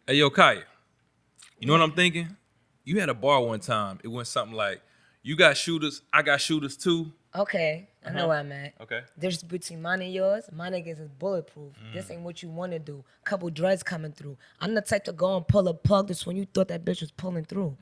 Hey, yo, Kyah, you know what I'm thinking? You had a bar one time. It went something like, you got shooters, I got shooters too. Okay, I know where I'm at. Okay. Difference between mine and yours, my niggas is bulletproof. This ain't what you want to do. Couple dreads coming through. I'm the type to go and pull a plug that's when you thought that bitch was pulling through.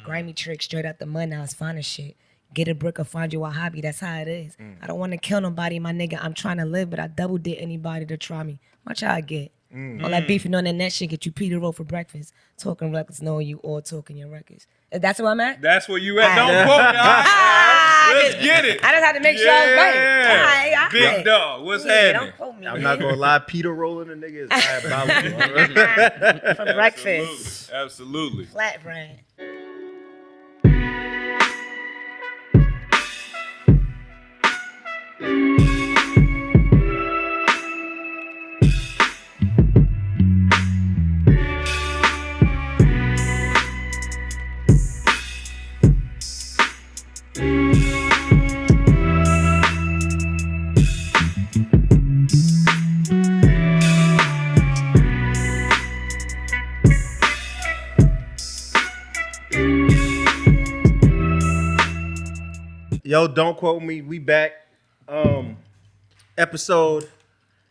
Grimy trick straight out the mud, now it's fine as shit. Get a brick or find you a hobby, that's how it is. I don't want to kill nobody, my nigga. I'm trying to live, but I double did anybody to try me. Watch how I get. All that beefing on the net shit get you Peter roll for breakfast. Talking records, knowing you all talking your records. That's where I'm at? That's where you at. Don't quote me. All right. Let's get it. I just had to make sure I was right. All right. Big dog, what's happening? Don't quote me. I'm not gonna lie, Peter rolling the nigga is diabolical. For breakfast. Absolutely. Flat brand. Yo, don't quote me. We back. Episode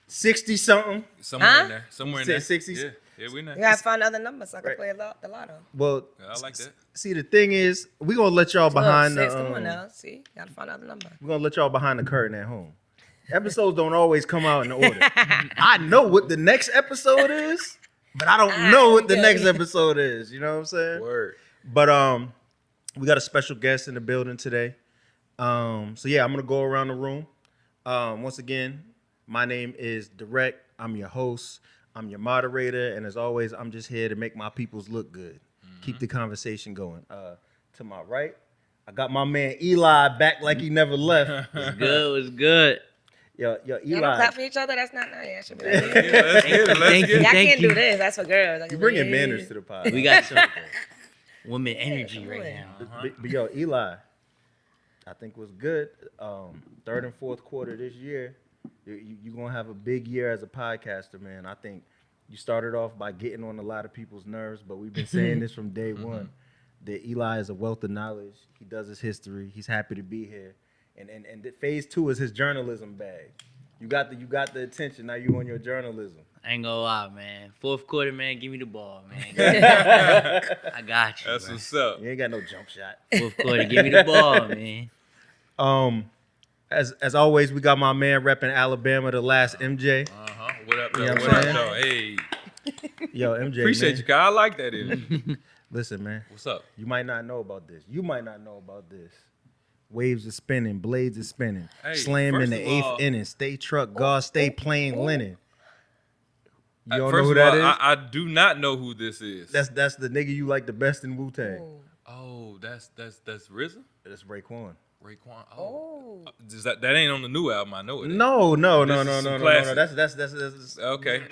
60 something. Somewhere in there. Somewhere in there. 60s. Yeah, we know. You gotta find other numbers so I can play the lotto. Well, I like that. see, the thing is, we gonna let y'all behind Look, the. 6, come on now. See, gotta find another number. We're gonna let y'all behind the curtain at home. Episodes don't always come out in order. I know what the next episode is, but I don't know what the next episode is. You know what I'm saying? Word. But we got a special guest in the building today. So yeah, I'm gonna go around the room. Once again, my name is Drect. I'm your host. I'm your moderator, and as always, I'm just here to make my peoples look good. Keep the conversation going. To my right, I got my man Eli back like he never left. What's good? Yo, Y'all don't Eli. clap for each other? That's not nice. I should be like, Yeah, let's get it. Let's Thank get you. it. y'all can't you. do this. That's for girls. You bringing manners to the pod. We got some woman energy right now. But yo, Eli, I think was good. Third and fourth quarter this year, you're going to have a big year as a podcaster, man. I think you started off by getting on a lot of people's nerves, but we've been saying this from day one, that Eli is a wealth of knowledge. He does his history. He's happy to be here. And phase 2 is his journalism bag. You got the attention. Now you on your journalism. I ain't gonna lie, man. Fourth quarter, man, give me the ball, man. I got you. That's bro. what's up. You ain't got no jump shot. Fourth quarter, give me the ball, man. As always, we got my man repping Alabama, the last MJ. What up, You though? know What what I'm up, saying? though? Hey, Yo, MJ, appreciate man. you, Kyle. I like that energy. Listen, man. What's up? You might not know about this. Waves are spinning, blades are spinning. Hey, Slam in first the of 8th all- inning. Stay truck, guard, stay plain linen. You don't know First who of that all, is? I do not know who this is. That's the nigga you like the best in Wu-Tang. Oh, that's RZA? That's Raekwon. Raekwon. Oh. That ain't on the new album. I know it. ain't. No. This is some classic. That's Okay.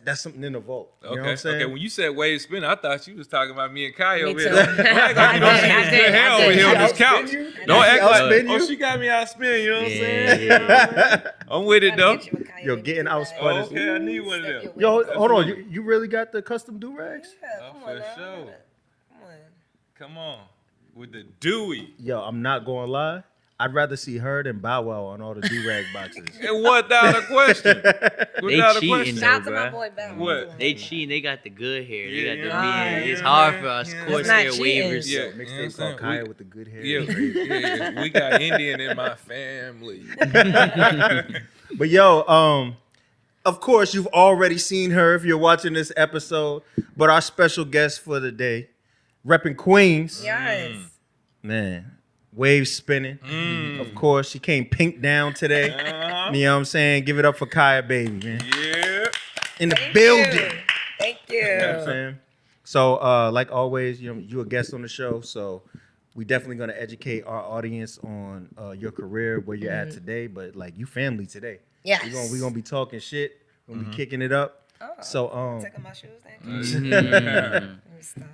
that's something in the vault. You know what Okay. I'm saying? Okay. When you said wave spinning, I thought you was talking about me and Kyah Me over too. here. Don't act like you don't see this good hair over here on this couch. Don't act like, oh, she got me out spinning. You know what I'm saying? Yeah. I'm with it though. Yo, getting outspun is. Okay, I need one of them. Yo, hold on. You really got the custom do-rags? Oh, for sure. Come on. With the Dewey. Yo, I'm not gonna lie. I'd rather see her than Bow Wow on all the do-rag boxes. And without a question. Without a cheating, question. though. Shout out to my bruh. boy Bell. What? They cheating. They got the good hair. They got the Yeah. beard. It's hard for us Yeah. coarse That's hair not cheating. waivers. Yeah. Mixtape called saying? Kyah with the good hair. Yeah. We got Indian in my family. But yo, of course you've already seen her if you're watching this episode. But our special guest for the day, repping Queens, Yes. man, waves spinning. Of course, she came pink down today. You know what I'm saying? Give it up for Kyah Baby, man. Yeah. In the building. Thank you. You know what I'm saying? So, like always, you're a guest on the show, so we definitely gonna educate our audience on your career, where you're at today. But like, you family today. Yes. We gonna be talking shit. We're gonna be kicking it up. Oh, So, taking my shoes. Thank you. Let me stop.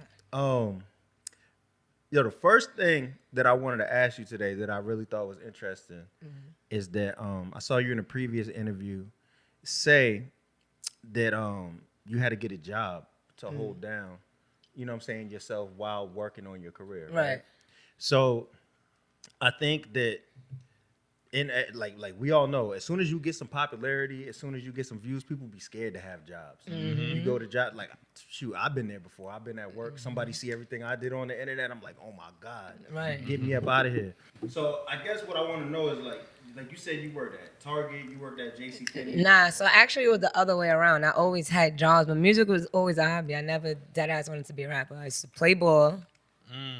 Yo, the first thing that I wanted to ask you today that I really thought was interesting is that I saw you in a previous interview say that you had to get a job to hold down, you know what I'm saying, yourself while working on your career. Right. So I think that like we all know, as soon as you get some popularity, as soon as you get some views, people be scared to have jobs. You go to job, like, shoot, I've been there before. I've been at work. Somebody see everything I did on the internet. I'm like, oh my God, Right. get me up out of here. So I guess what I want to know is like you said, you worked at Target, you worked at JCPenney. Nah, so actually it was the other way around. I always had jobs, but music was always a hobby. I never deadass wanted to be a rapper. I used to play ball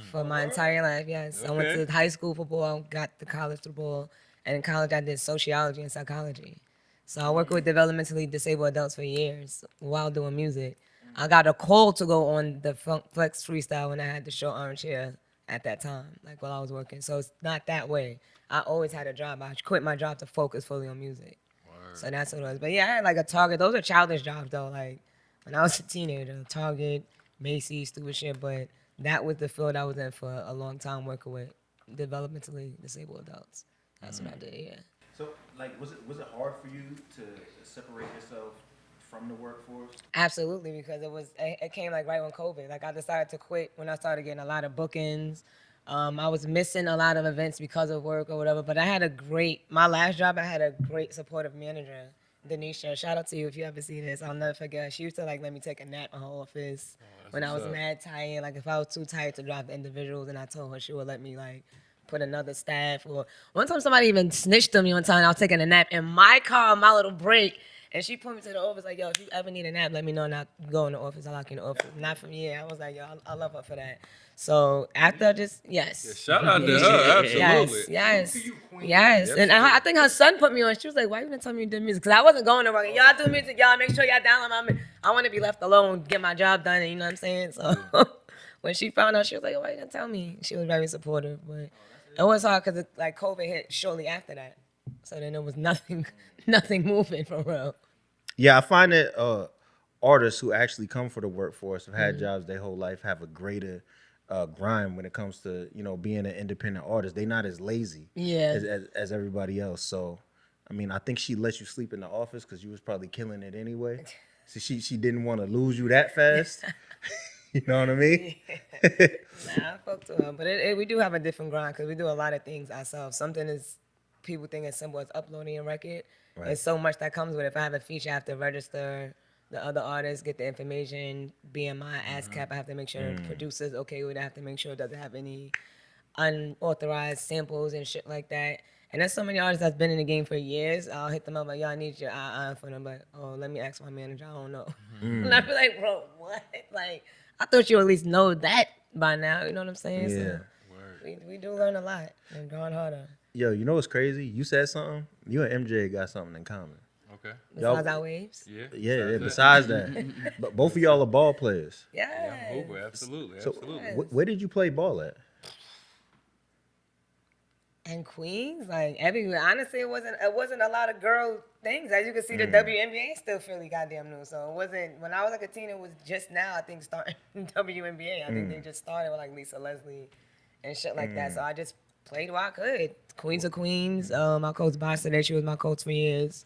for my entire life, yes. I went Okay. to high school for ball, got to college through ball, and in college I did sociology and psychology. So I worked with developmentally disabled adults for years while doing music. I got a call to go on the Flex Freestyle when I had the short orange hair at that time, like while I was working. So it's not that way. I always had a job. I quit my job to focus fully on music. So that's what it was. But yeah, I had like a Target. Those are childish jobs though. Like when I was a teenager, Target, Macy's, stupid shit. But that was the field I was in for a long time, working with developmentally disabled adults. That's what I did. Yeah. So like, was it hard for you to separate yourself from the workforce? Absolutely, because it came like right when COVID. Like I decided to quit when I started getting a lot of bookings. I was missing a lot of events because of work or whatever. But I had my last job, I had a great supportive manager, Denisha. Shout out to you if you ever see this. I'll never forget. She used to like let me take a nap in her office when I was mad tired. Like if I was too tired to drive the individuals, and I told her, she would let me like put another staff. Or one time somebody even snitched on me one time. I was taking a nap in my car, my little break. And she put me to the office like, yo, if you ever need a nap, let me know and I'll go in the office. I'll lock you in the office. Not from here. I was like, yo, I love her for that. So after yes. Shout out to her, absolutely. Yes. And I think her son put me on. She was like, why you didn't tell me you did music? Because I wasn't going to work. Y'all do music. Y'all make sure y'all download my music. I want to be left alone, get my job done. And you know what I'm saying? So when she found out, she was like, why you didn't tell me? She was very supportive. But it was hard because like COVID hit shortly after that. So then there was nothing moving for real. Yeah, I find that artists who actually come for the workforce, have had jobs their whole life, have a greater grind when it comes to, you know, being an independent artist. They're not as lazy as everybody else. So, I mean, I think she let you sleep in the office because you was probably killing it anyway. So she didn't want to lose you that fast. You know what I mean? Nah, I fuck to her. But we do have a different grind because we do a lot of things ourselves. Something is, people think it's simple as uploading a record. Right. There's so much that comes with it. If I have a feature, I have to register the other artists, get the information, BMI, ASCAP. I have to make sure the producer's okay with it. I have to make sure it doesn't have any unauthorized samples and shit like that. And there's so many artists that's been in the game for years. I'll hit them up like, yo, I need your for them. But, oh, let me ask my manager. I don't know. And I be like, bro, what? Like, I thought you at least know that by now. You know what I'm saying? Yeah. So we do learn a lot and going harder. Yo, you know what's crazy? You said something. You and MJ got something in common. Okay. Besides our waves? Yeah. Besides that, but both of y'all are ball players. Yeah. I'm over. Absolutely. So, Absolutely. where did you play ball at? And Queens, like everywhere. Honestly, it wasn't a lot of girl things. As you can see, the WNBA is still fairly goddamn new. So it wasn't, when I was like a teen, it was just now, I think, starting WNBA. I think they just started with like Lisa Leslie and shit like that. So I just played while I could. Queens of Queens. My coach Boston, there she was my coach for years.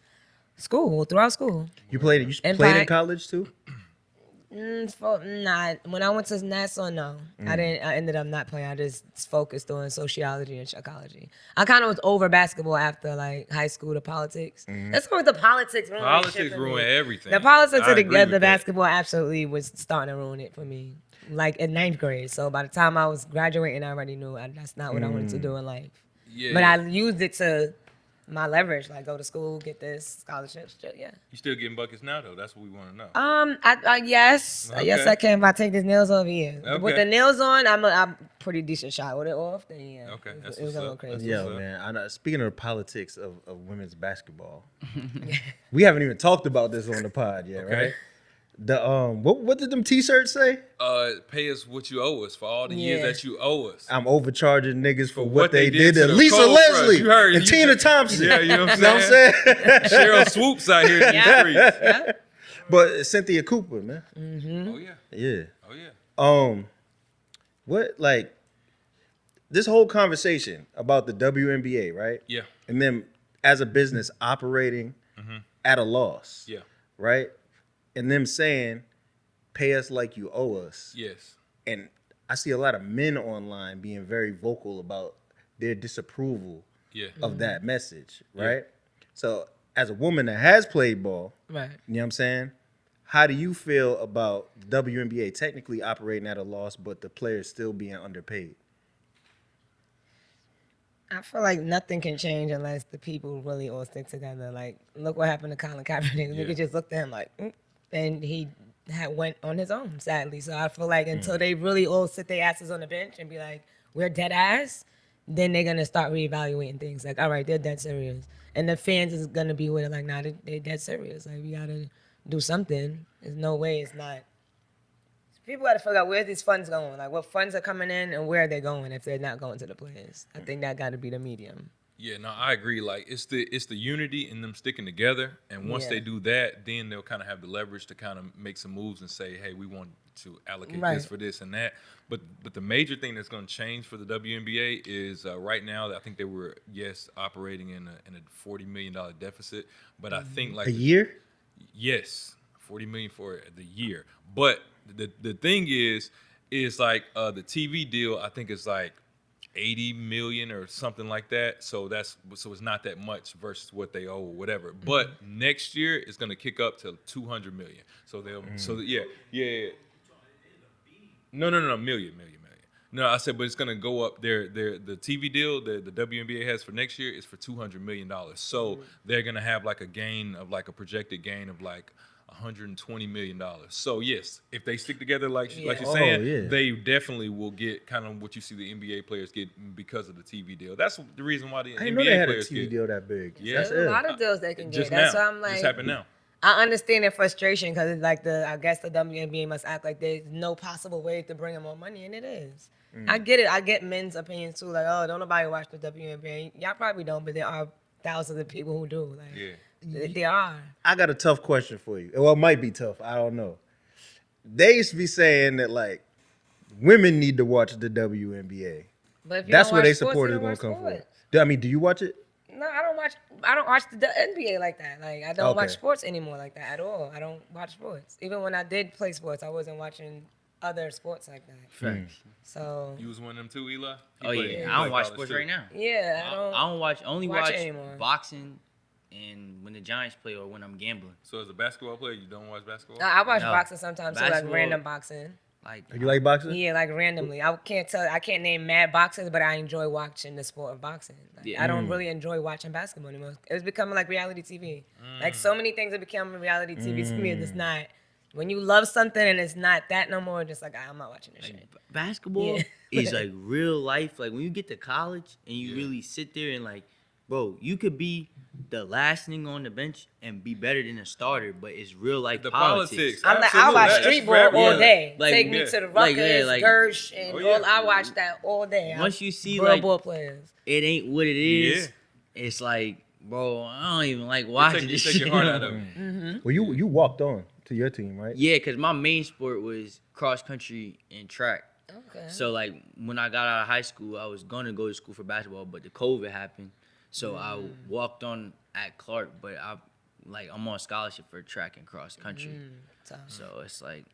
Throughout school. You played in college too? When I went to Nassau, no. I ended up not playing. I just focused on sociology and psychology. I kind of was over basketball after like high school, the politics. That's what the politics ruined. Politics ruin everything. The politics of I agree with the that. basketball absolutely was starting to ruin it for me. Like in 9th grade. So by the time I was graduating, I already knew that's not what I wanted to do in life. Yeah. But I used it to my leverage, like go to school, get this scholarships, yeah. You still getting buckets now though? That's what we want to know. Yes, Okay. yes I can. If I take these nails off, yeah. Okay. With the nails on, I'm pretty decent shot. With it off, then yeah. Okay, it that's was what's a little up. crazy. Yo, man. I know, speaking of the politics of women's basketball, we haven't even talked about this on the pod yet, Okay. right? The what did them T-shirts say? Pay us what you owe us for all the years Yeah. that you owe us. I'm overcharging niggas for what what they they did did to to the Lisa Cold Crush. Leslie You heard- and you- Tina Thompson. Yeah, you know what I'm You know what I'm saying? saying? Cheryl Swoops out here in the streets. Yeah. But Cynthia Cooper, man. Oh yeah. Yeah. Oh yeah. What, like, this whole conversation about the WNBA, right? Yeah. And then as a business operating at a loss, Yeah. right? And them saying pay us like you owe us. Yes. And I see a lot of men online being very vocal about their disapproval Yeah. of that message, Yeah. right? So as a woman that has played ball, Right. you know what I'm saying? How do you feel about WNBA technically operating at a loss, but the players still being underpaid? I feel like nothing can change unless the people really all stick together. Like, look what happened to Colin Kaepernick. Yeah. Nigga just looked at him like, and he went on his own, sadly. So I feel like until they really all sit their asses on the bench and be like, we're dead ass, then they're gonna start reevaluating things. Like, all right, they're dead serious, and the fans is gonna be with it. Like, nah, they're dead serious. Like, we gotta do something. There's no way it's not. People got to figure out where these funds going. Like, what funds are coming in and where are they going if they're not going to the players. I think that got to be the medium. Yeah, no, I agree. Like it's the unity in them sticking together, and once Yeah. they do that, then they'll kind of have the leverage to kind of make some moves and say, "Hey, we want to allocate Right. this for this and that." But the major thing that's going to change for the WNBA is right now I think they were operating in a $40 million deficit, but I think like A year? Yes, $40 million for the year. But the thing is like the TV deal. I think is like $80 million or something like that. So it's not that much versus what they owe or whatever. But next year it's gonna kick up to $200 million. So yeah. No, million. No, I said, but it's gonna go up. The TV deal the WNBA has for next year is for $200 million. So they're gonna have like a gain of like a projected gain of like $120 million. So yes, if they stick together like you're saying, yeah. they definitely will get kind of what you see the NBA players get because of the TV deal. That's the reason why the I didn't know NBA they had a players TV get. deal that big. Yeah. That's There's a it. lot of deals they can get. Just That's now, why I'm like, just happened now. I understand their frustration because it's like I guess the WNBA must act like there's no possible way to bring them more money, and it is. I get it. I get men's opinions too. Like, oh, don't nobody watch the WNBA. Y'all probably don't, but there are thousands of people who do. Like, Yeah. they are. I got a tough question for you. Well, it might be tough. I don't know. They used to be saying that like women need to watch the WNBA. But if you That's don't where watch they sports, supporters you gonna don't come watch from. sports. I mean, do you watch it? No, I don't watch the NBA like that. Like, I don't watch Okay. sports anymore like that at all. I don't watch sports. Even when I did play sports, I wasn't watching other sports like that. Facts. So You was one of them too, Eli? Oh yeah, I don't watch sports right now. yeah, I don't watch. Only watch watch it anymore. boxing and when the Giants play or when I'm gambling. So as a basketball player, you don't watch basketball? I watch No. boxing sometimes too, like Basketball- random boxing. Like You like boxing? Yeah, like randomly. I can't name mad boxers, but I enjoy watching the sport of boxing. Like, Yeah. I don't really enjoy watching basketball anymore. It's becoming like reality TV. Like so many things have become reality TV to me. It's not when you love something and it's not that no more. Just like I'm not watching this shit. basketball Yeah. is like real life. Like when you get to college and you really sit there and like, bro, you could be the last nigga on the bench and be better than a starter, but it's real life The politics. politics. I'm like, I Absolutely. watch That's street for ball everyone. all day. Like, Take me yeah. to the Like, Rutgers, yeah, like- Gersh, and Oh, yeah. all. I watch that all day. Once you see real like ball players. it ain't what it is, Yeah. it's like, bro, I don't even like You watching take, this you shit. take your heart out of it. Well, you walked on to your team, right? Yeah, because my main sport was cross country and track. Okay. So like when I got out of high school, I was gonna go to school for basketball, but the COVID happened, so I walked on at Clark. But I'm on scholarship for track and cross country. So it's like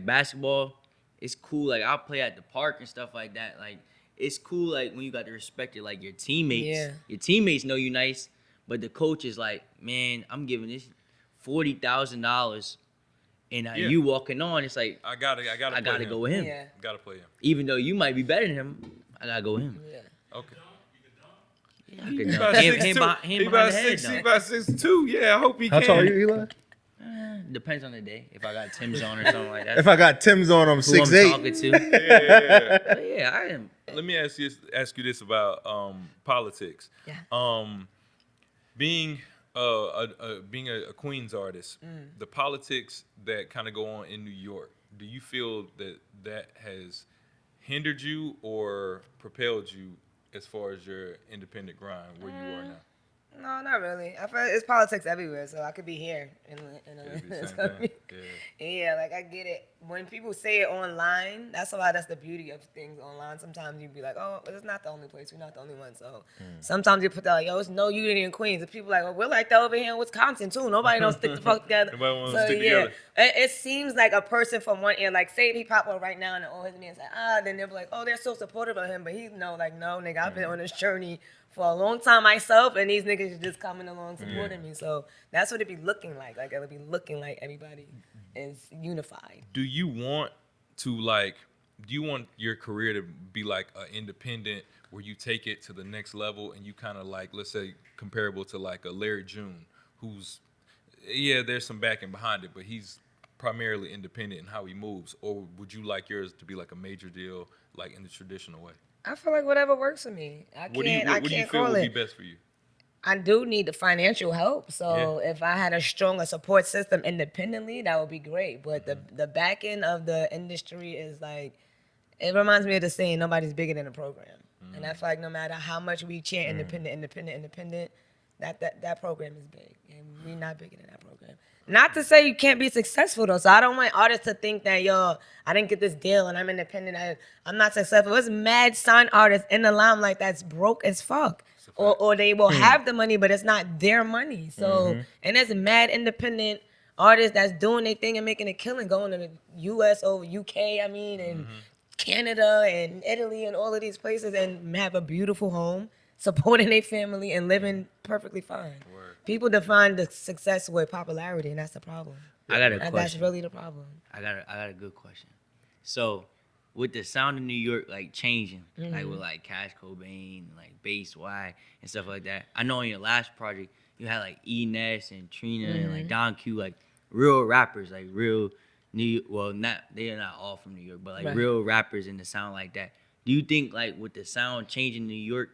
basketball, it's cool. Like I'll play at the park and stuff like that. Like it's cool. Like when you got to respect it, like your teammates. Yeah. Your teammates know you nice, but the coach is like, man, I'm giving this $40,000, and Yeah. you walking on, it's like I gotta I go with him. Yeah. Gotta play him. Even though you might be better than him, I gotta go with him. Yeah. Okay. Yeah, I could He dunk. about Hand 6'2". behind He the about head 6'2". He dunk. about 6'2". Yeah, I hope he How can. tall are you, Eli? Depends on the day. If I got Tim's on or something like that. If I got Tim's on, I'm who 6'8". I'm talking to. Yeah. But yeah, I am. Let me ask you this about politics. Yeah. Being a Queens artist, the politics that kind of go on in New York, do you feel that has hindered you or propelled you as far as your independent grind where you are now? No, not really. I feel it's politics everywhere, so I could be here. It'd be the It's same gonna thing. be- yeah, like I get it. when people say it online, that's the beauty of things online. Sometimes you be like, oh, it's not the only place. We're not the only one. So sometimes you put that like, yo, it's no unity in Queens. And people like, well, we're like that over here in Wisconsin too. Nobody don't stick the fuck together. Nobody wants so, to stick yeah, together. it seems like a person from one ear, like say if he pop up right now and all his man's like, then they'll be like, oh, they're so supportive of him. But he's no, nigga, I've been on this journey for a long time myself, and these niggas are just coming along supporting me. So that's what it be looking like. Like it'll be looking like everybody is unified. Do you want your career to be like an independent where you take it to the next level and you kind of like, let's say, comparable to like a Larry June, who's, there's some backing behind it, but he's primarily independent in how he moves? Or would you like yours to be like a major deal, like in the traditional way? I feel like whatever works for me. What do you feel would be best for you? I do need the financial help. So if I had a stronger support system independently, that would be great. But the back end of the industry is like, it reminds me of the saying, nobody's bigger than the program. And I feel like no matter how much we chant independent, that program is big. And we're not bigger than that program. Not to say you can't be successful though. So I don't want artists to think that, I didn't get this deal and I'm independent. I'm not successful. There's mad signed artists in the limelight that's broke as fuck. Or they will have the money, but it's not their money. So, and there's mad independent artists that's doing their thing and making a killing, going to the US or UK, and Canada and Italy and all of these places and have a beautiful home, supporting their family and living perfectly fine. Word. People define the success with popularity, and that's the problem. I got a question. That's really the problem. I got a good question. So, with the sound of New York like changing, like with like Cash Cobain, like Bass Y and stuff like that. I know in your last project you had like E Ness and Trina and like Don Q, like real rappers, like real they're not all from New York, but like real rappers in the sound like that. Do you think like with the sound changing New York,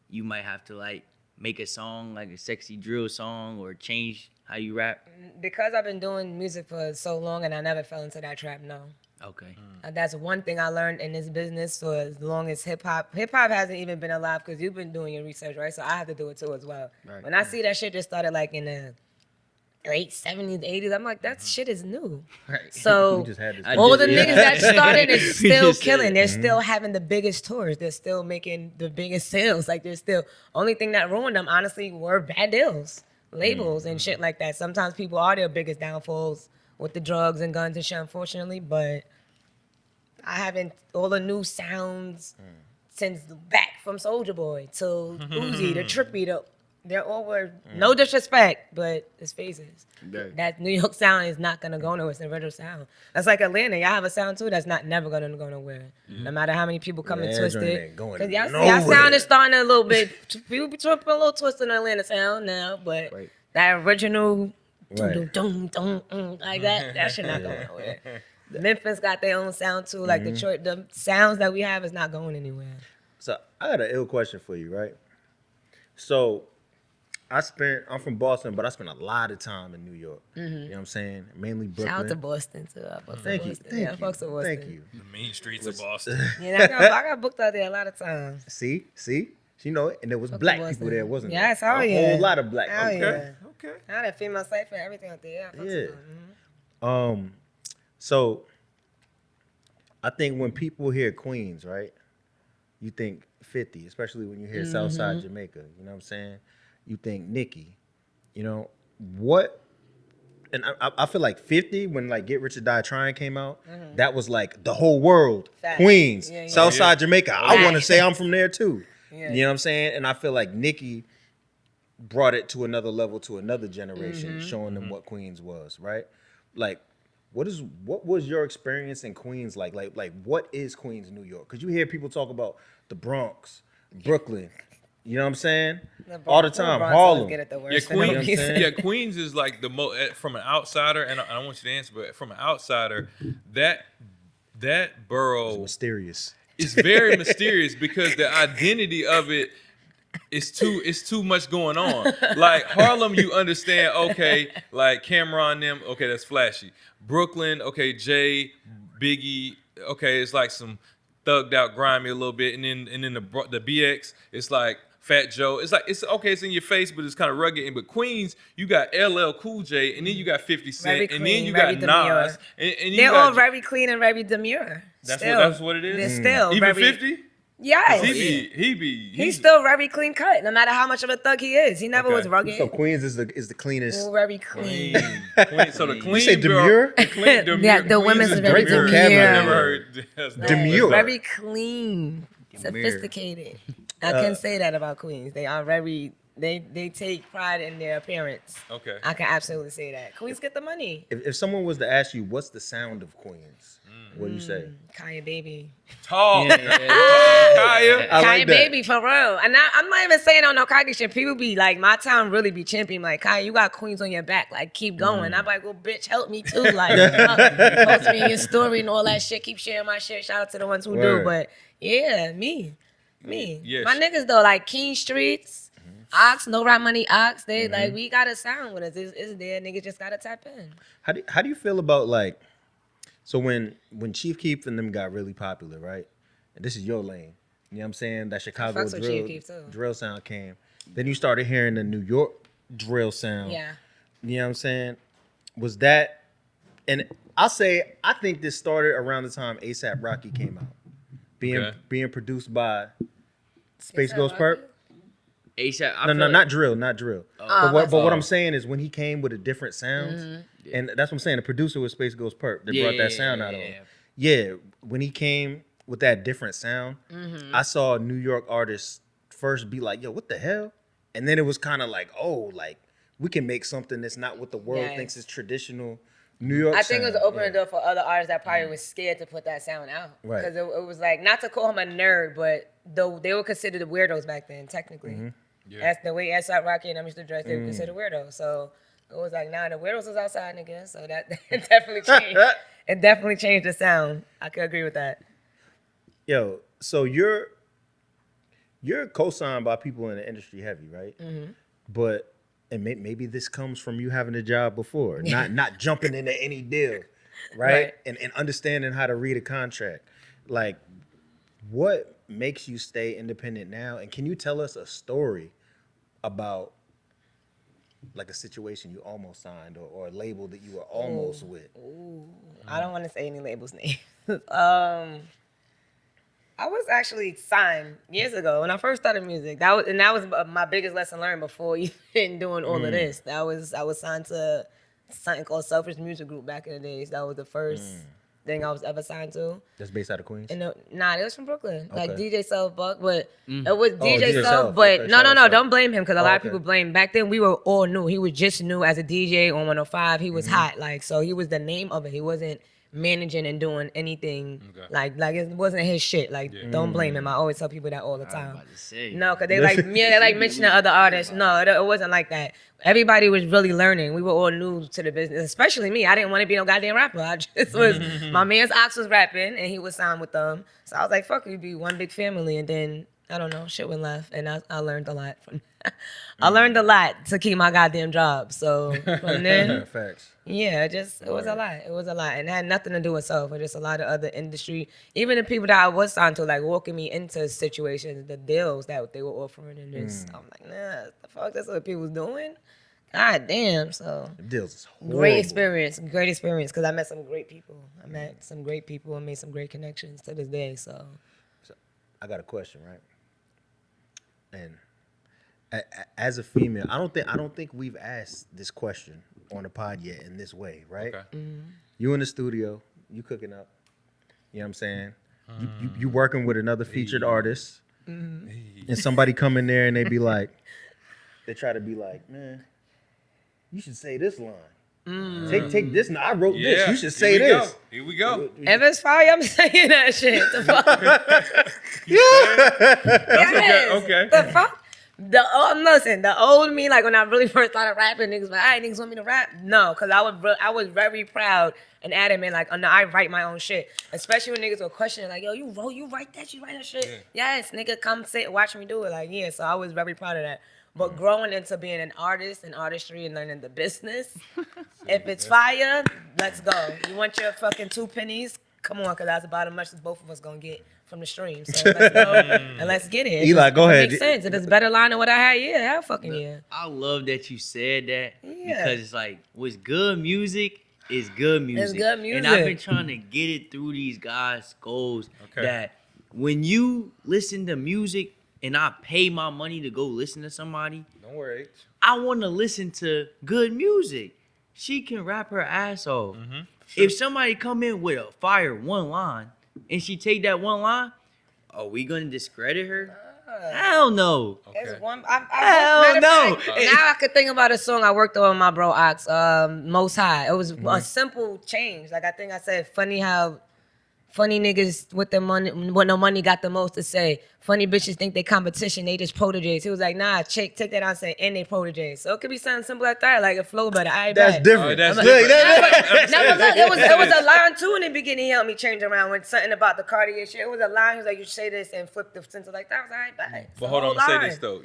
you might have to like make a song like a sexy drill song or change how you rap? Because I've been doing music for so long and I never fell into that trap, no. Okay. That's one thing I learned in this business for as long as hip-hop hasn't even been alive, because you've been doing your research, right? So I have to do it too as well. Right. When I see that shit just started like in the late 70s, 80s, I'm like, that shit is new. Right. So We just had this all the Yeah. niggas that started is still just said killing. They're still having the biggest tours. They're still making the biggest sales. Like they're still, only thing that ruined them, honestly, were bad deals, labels and shit like that. Sometimes people are their biggest downfalls with the drugs and guns and shit, unfortunately, but I haven't, all the new sounds since back from Soulja Boy to Uzi to Trippy they're all were, no disrespect, but it's phases. Right. That New York sound is not gonna go nowhere. It's an original sound. That's like Atlanta. Y'all have a sound too that's never gonna go nowhere. No matter how many people come and Yeah, twist joint it. ain't going Cause y'all nowhere. sound is starting a little bit, people be tripping a little twist in the Atlanta sound now, but Right. that original Right. like that shit not going nowhere. Memphis got their own sound too, like Detroit. The sounds that we have is not going anywhere. So I got an ill question for you, right? So I'm from Boston, but I spent a lot of time in New York. You know what I'm saying? Mainly Brooklyn. Shout out to Boston too. I fucks with Thank you. Boston. Thank Yeah, I you. fucks with Boston. Thank you. The mean streets of Boston. Yeah, I got booked out there a lot of times. See? You know it. And there was Fuck black with people Boston. there, wasn't Yes, there? hell yeah. A whole lot of black Hell people. yeah. Okay. I had a female cipher and everything out there. Yeah, I fucks with Yeah. them. So I think when people hear Queens, right, you think 50, especially when you hear Southside Jamaica, you know what I'm saying? You think Nicki, you know, what? And I feel like 50, when like Get Rich or Die Trying came out, that was like the whole world. Facts. Queens, Yeah, yeah. Southside Jamaica. I want to Facts. say I'm from there too. Yeah. You know what I'm saying? And I feel like Nicki brought it to another level, to another generation, showing them what Queens was, right? Like, what was your experience in Queens like? Like what is Queens, New York? Because you hear people talk about the Bronx, Brooklyn. You know what I'm saying? All the time, Bronx always Harlem. get it the Yeah, worst for no Queens. reason. Yeah, Queens is like the most from an outsider, and I don't want you to answer, but from an outsider, that borough Mysterious. is very mysterious because the identity of it is too much going on. Like Harlem, you understand? Okay, like Cameron them. Okay, that's flashy. Brooklyn, okay, Jay, Biggie. Okay, it's like some thugged out, grimy a little bit, and then the BX, it's like Fat Joe. It's like it's okay. It's in your face, but it's kind of rugged. But Queens, you got LL Cool J, and then you got 50 Cent, Very and clean, then you very got demure. Nas, and you They're got all very clean and very demure. that's what it is. They're still Even very 50. Yes. He's still very clean cut, no matter how much of a thug he is. He never Okay. was rugged. So Queens is the cleanest. Still very clean. Queen. So the clean say girl, demure? the clean demure. Yeah, the Queens women's is very demure. demure. I never heard Demure. Very clean, Demure. sophisticated. I can say that about Queens. They are very. They take pride in their appearance. Okay. I can absolutely say that. Queens get the money. If someone was to ask you, what's the sound of Queens? What do you say? Kyah Baby. Tall. Yeah. Kyah. I like Kyah that. Baby, for real. And I'm not even saying on no cocky shit. People be like, my town really be championing. Like, Kyah, you got Queens on your back. Like, keep going. I'm like, well, bitch, help me too. Like, post me in your story and all that shit. Keep sharing my shit. Shout out to the ones who Word. do. But yeah, me. Yeah, My niggas though, like King Streets, Ox, No Rap Money Ox. They like we got a sound with us. It's there. Niggas just gotta tap in. How do you feel about like, so when Chief Keef and them got really popular, right? And this is your lane. You know what I'm saying? That Chicago fucks with Chief Keef, too. drill sound came. Then you started hearing the New York drill sound. Yeah. You know what I'm saying? Was that, and I think this started around the time ASAP Rocky came out. Being produced by Space A$AP Ghost Rocky? Perp. ASAP. No, not drill. Oh, But what I'm saying is when he came with a different sounds, Mm-hmm. and that's what I'm saying. The producer was Space Ghost Perp. They brought that sound out of him. yeah. Yeah, when he came with that different sound, Mm-hmm. I saw New York artists first be like, "Yo, what the hell?" And then it was kind of like, "Oh, like we can make something that's not what the world Yes. thinks is traditional New York." I think it was sound. opening door for other artists that probably was scared to put that sound out. Right. Because it was like, not to call him a nerd, but though they were considered the weirdos back then, technically. Yeah. That's the way ASAP Rocky and Mr. Drect, they were considered weirdos. So it was like, nah, the weirdos was outside, nigga. So that it definitely changed. It definitely changed the sound. I could agree with that. Yo, so you're co-signed by people in the industry heavy, right? But and maybe this comes from you having a job before, not jumping into any deal, right? And understanding how to read a contract. Like, what makes you stay independent now? And can you tell us a story about like a situation you almost signed or a label that you were almost with? I don't want to say any labels' names. I was actually signed years ago when I first started music. That was my biggest lesson learned before even doing all of this. I was signed to something called Selfish Music Group back in the days. That was the first thing I was ever signed to. That's based out of Queens? And it was from Brooklyn. Like Okay. DJ Self Buck, but it was DJ DJ Self. Self. But Okay, no, shout out Self. don't blame him because a lot of okay. people blame. Back then we were all new. He was just new as a DJ on 105. He was hot, like so. He was the name of it. He wasn't managing and doing anything like it wasn't his shit. Like don't blame him. I always tell people that all the time. About to say. No, because they like mentioning other artists. No, it wasn't like that. Everybody was really learning. We were all new to the business, especially me. I didn't want to be no goddamn rapper. I just was, my man's Ox was rapping and he was signed with them. So I was like, fuck, we be one big family. And then, I don't know, shit went left. And I learned a lot from I learned a lot to keep my goddamn job. So from then, Facts. yeah, it was a lot. It was a lot. And it had nothing to do with self. It was just a lot of other industry. Even the people that I was signed to, like walking me into situations, the deals that they were offering. And just, I'm like, nah, the fuck, that's what people's doing? God damn. So The deals is horrible. great experience because I met some great people. I met some great people and made some great connections to this day. So I got a question, right? And as a female, I don't think we've asked this question on the pod yet in this way, right? Okay. You in the studio, you cooking up. You know what I'm saying? You working with another featured artist, and somebody come in there and they be like, they try to be like, man, you should say this line. Take this. No, I wrote this. You should say this. Here we go. if it's fire, I'm saying that shit. The fuck? Yes. Okay. The fuck? Listen, the old me, like when I really first started rapping, niggas like, all right, niggas want me to rap? No, because I was very proud and adamant, like, oh, no, I write my own shit. Especially when niggas were questioning, like, yo, you write that shit? Yeah. Yes, nigga, come sit, watch me do it. Like, yeah, so I was very proud of that. But growing into being an artist and artistry and learning the business, if it's fire, let's go. You want your fucking 2 pennies? come on, because that's about as much as both of us gonna get from the stream. So let's go and let's get it. Eli, go if ahead. It makes sense. If it's better line than what I had, yeah, hell fucking yeah. I love that you said that Yeah. because it's like, what's good music is good music. good music. And I've been trying to get it through these guys' goals that when you listen to music and I pay my money to go listen to somebody, Don't worry. I want to listen to good music. She can rap her ass off. Mm-hmm. Sure. If somebody come in with a fire one line and she take that one line, are we gonna discredit her? Hell no. There's Okay. one. Hell no. Now I could think about a song I worked on with my bro Ox, Most High. It was a simple change. Like I think I said, funny how funny niggas with the money, with no money, got the most to say. Funny bitches think they competition, they just proteges. He was like, nah, chick, take that out and say, and they proteges. So it could be something simple like that, like a flow better. That's different. That's Look, different. No, but look, it was a line too in the beginning. He helped me change around with something about the Cartier shit. It was a line. He was like, you say this and flip the sentence like that. I was like, all right, bye. But hold on, I'm gonna say this though.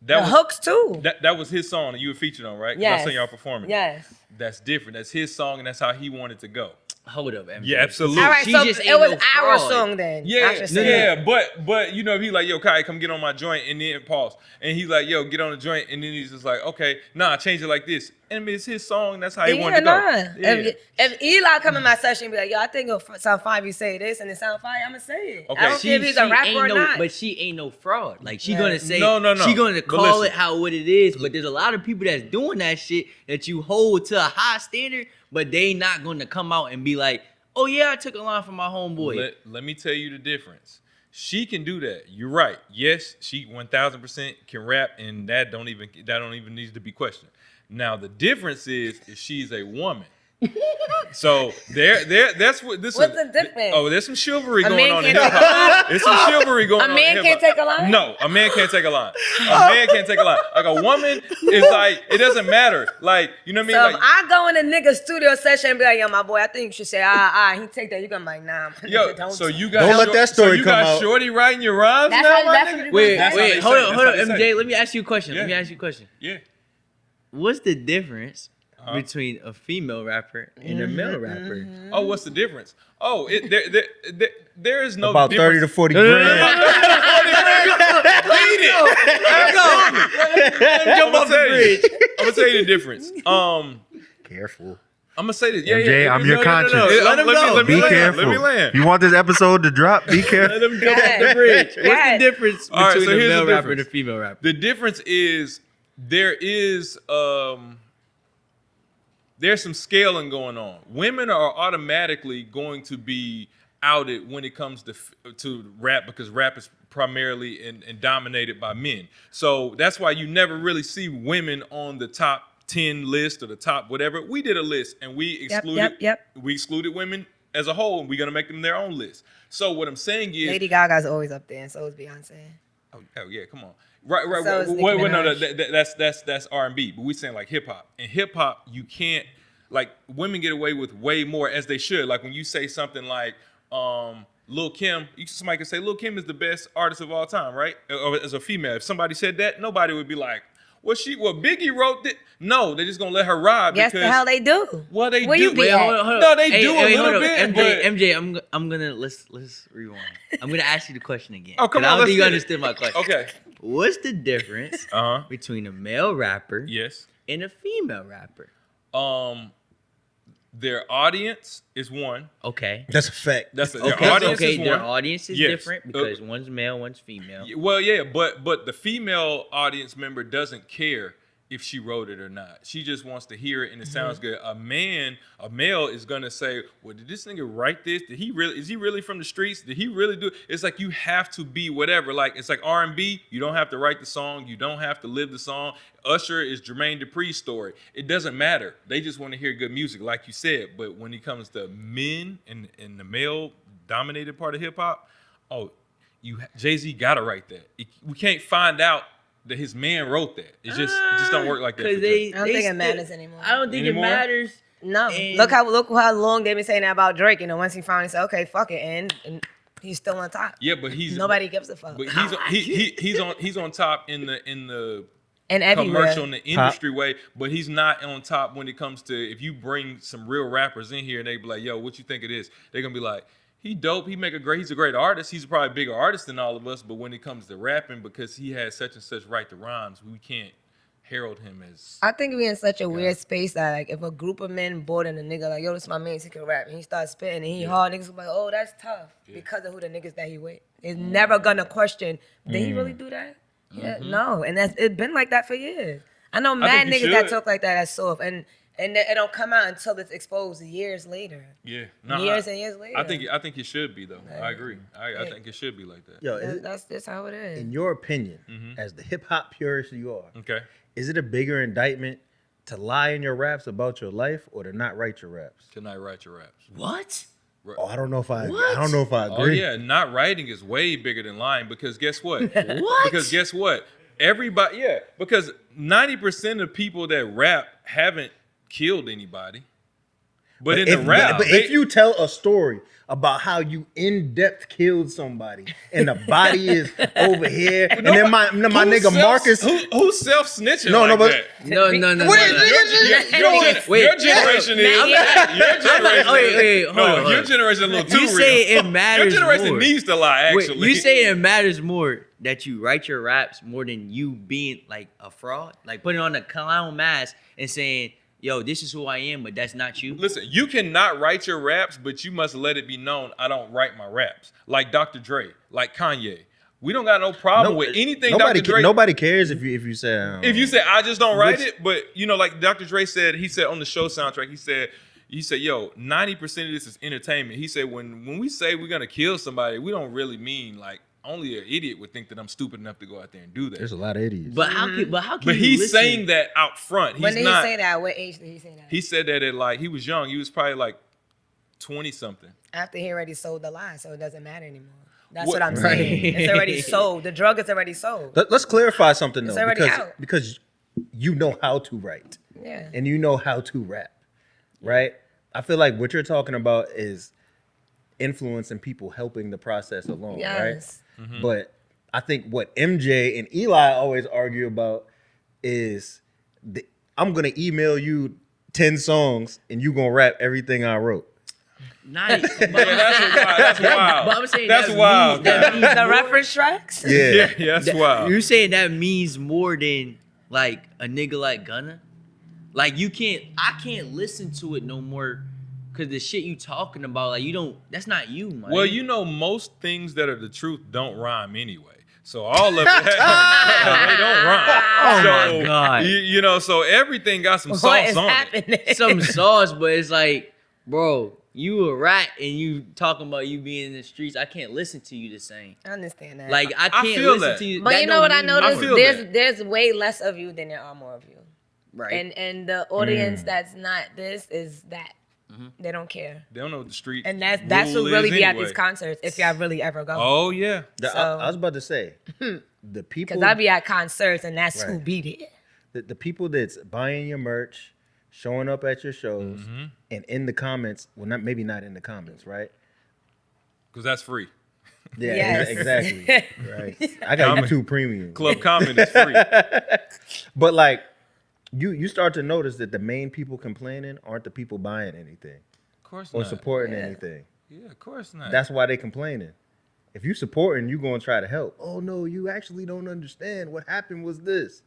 The hooks too. That was his song that you were featured on, right? 'Cause Yes. I seen y'all performing. Yes. That's different. That's his song, and that's how he wanted to go. Hold up, MJ. Yeah, absolutely. All right, She so just it ain't was no our fraud. song then. I Yeah, should say that. but you know, if he like, yo, Kai, come get on my joint, and then pause, and he's like, yo, get on the joint, and then he's just like, okay, nah, change it like this. And I mean, it's his song, that's how he wanted to go. Yeah. If Eli come in my session and be like, yo, I think it'll sound fine if you say this, and it sound fine, I'm gonna say it. Okay. I don't care if he's a rapper ain't or not. But she ain't no fraud. Like she Yeah. gonna say, No. she gonna But call listen. it how what it is. But there's a lot of people that's doing that shit that you hold to a high standard, but they not gonna come out and be like, oh yeah, I took a line from my homeboy. Let me tell you the difference. She can do that. You're right. Yes, she 1000% can rap, and that don't even need to be questioned. Now the difference is she's a woman. So that's what this What's is. the difference? Oh, there's some chivalry A going man on in can't hip take a hop. There's some chivalry going on. A man in can't hip-hop. take a line? No, a man can't take a line. A man can't take a line. Like a woman is like, it doesn't matter. Like, you know what I mean? So Like, if I go in a nigga studio session and be like, yo, my boy, I think you should say, he take that. You gonna be like, nah, my yo, nigga, don't. so you got Don't let that story so you come got out. Shorty writing your rhymes That's now, how- my that's nigga? what it Wait, That's how they hold say. on, That's how they say. MJ. Let me ask you a question. Yeah. What's the difference between a female rapper and a male rapper? Oh, what's the difference? Oh, there is no About 30 to difference. 40 No, no, grand. no, Beat it. Jump off the bridge. I'm gonna tell you the difference. Careful. I'm gonna say this. MJ, I'm your conscience. Let him go. Let me Be land. careful. Let me land. You want this episode to drop? Be careful. Let him jump off the bridge. What's the ahead. difference All right, between so a here's male the rapper and a difference. female rapper? The difference is there's some scaling going on. Women are automatically going to be outed when it comes to rap because rap is primarily and dominated by men. So that's why you never really see women on the top 10 list or the top whatever. We did a list and we excluded we excluded women as a whole, and we're gonna make them their own list. So what I'm saying is Lady Gaga's always up there, and so is Beyonce. Oh yeah, come on. Right. So is Nicki No, Minaj. that's R&B, but we saying like hip hop. In hip hop, you can't like women get away with way more as they should. Like when you say something like Lil Kim, somebody could say Lil Kim is the best artist of all time, right? Or as a female, if somebody said that, nobody would be like, well, Biggie wrote it. No, they're just gonna let her ride Yes, because the hell they do. well, they Where do. you be Wait, at? hold on. No, they do a little hold on. bit, MJ, I'm gonna let's rewind. I'm gonna ask you the question again. Oh, come 'cause on, I don't let's think you get it. understood my question. Okay. What's the difference between a male rapper Yes. and a female rapper? Their audience is one. Okay. That's a fact. That's their Okay. audience Okay. is Their one. audience is Yes. different because one's male, one's female. Well, yeah, but the female audience member doesn't care if she wrote it or not. She just wants to hear it and it sounds good. A male is gonna say, well, did this nigga write this? Is he really from the streets? Did he really do it? It's like you have to be whatever. Like it's like R&B, you don't have to write the song, you don't have to live the song. Usher is Jermaine Dupri's story. It doesn't matter. They just want to hear good music, like you said. But when it comes to men and the male dominated part of hip hop, Jay-Z gotta write that. We can't find out that his man wrote that. It just don't work like that. For Drake. I don't think it matters anymore. I don't think Anymore? it matters. No, And- look how long they've been saying that about Drake. You know, once he finally said, "Okay, fuck it," and he's still on top. Yeah, but he's Nobody gives a fuck. But he's on top in the And everywhere. commercial in the industry way, but he's not on top when it comes to if you bring some real rappers in here and they be like, yo, what you think of this? They're gonna be like, he dope, he's a great artist, he's probably a bigger artist than all of us, but when it comes to rapping, because he has such and such right to rhymes, we can't herald him as I think we in such a weird space that like if a group of men bored and a nigga like, yo, this my man, he can rap, and he starts spitting and he hard, niggas be like, oh, that's tough because of who the niggas that he with. It's never gonna question, did he really do that? Yeah, no, and it's been like that for years. I know mad think you niggas that should. talk like that, that's soft, and it don't come out until it's exposed years later. yeah, Years and years later. I think it should be though. I agree. I think it should be like that. Yo, That's how it is. in your opinion, as the hip hop purist you are, Okay. is it a bigger indictment to lie in your raps about your life or to not write your raps? Tonight, write your raps. What? Oh, I don't know if I agree. Oh yeah, not writing is way bigger than lying because guess what? What? Because guess what? Everybody, because 90% of people that rap haven't killed anybody. But in the rap, but if you tell a story about how you in depth killed somebody and the body is over here, and then my nigga Marcus, who's self snitching? No, like no, but- that? No. Wait, Your Wait, generation is. Wait, hold on. Your generation is a little too You real. say it matters Your generation more. needs to lie. Wait, Actually, you say it matters more that you write your raps more than you being like a fraud, like putting on a clown mask and saying, "Yo, this is who I am," but that's not you. Listen, you cannot write your raps, but you must let it be known I don't write my raps. Like Dr. Dre, like Kanye. We don't got no problem with anything Dr. Dre. Nobody cares if you say If you say I just don't write it, but like Dr. Dre said, he said on the show soundtrack, he said, yo, 90% of this is entertainment. He said when we say we're gonna kill somebody, we don't really mean like only an idiot would think that I'm stupid enough to go out there and do that. there's a lot of idiots. But how can But you he's listen? saying that out front. When He's did not. he say that? What age did he say that? He said that at like he was young. He was probably like 20 something. After he already sold the lie, so it doesn't matter anymore. That's What- what I'm saying. It's already sold. The drug is already sold. Let's clarify something It's though, already out. because you know how to write Yeah. and you know how to rap, right? I feel like what you're talking about is influencing people, helping the process along, Yes. right? But I think what MJ and Eli always argue about is I'm gonna email you 10 songs and you gonna rap everything I wrote. Nice. That's wild. But I'm saying That's that wild. means- that means The more- reference tracks? Yeah. Yeah, that's wild. You saying that means more than like a nigga like Gunna? Like I can't listen to it no more because the shit you talking about, like you don't, that's not you, man. Well, most things that are the truth don't rhyme anyway. So all of it, they don't rhyme. Oh So, my God. You know, so everything got some What sauce is on it. happening? Some sauce, but it's like, bro, you a rat and you talking about you being in the streets. I can't listen to you the same. I understand that. Like I can't feel listen that. to you. but that you know don't what I mean noticed? feel There's that. there's way less of you than there are more of you. Right. And the audience that's not this is that. They don't care. They don't know what the street. And that's who rule really is be at anyway. these concerts if y'all really ever go. Oh yeah. I was about to say the people Because I be at concerts and that's who Right. be there. the people that's buying your merch, showing up at your shows, and in the comments, well, maybe not in the comments, right? Because that's free. Yeah, Yes. exactly. Right. I got Comment. YouTube Premium. Club comment is free. But like, you start to notice that the main people complaining aren't the people buying anything Of course or not. supporting Yeah. anything. Yeah, of course not. That's why they complaining. If you supporting, you gonna try to help. Oh no, you actually don't understand. What happened was this.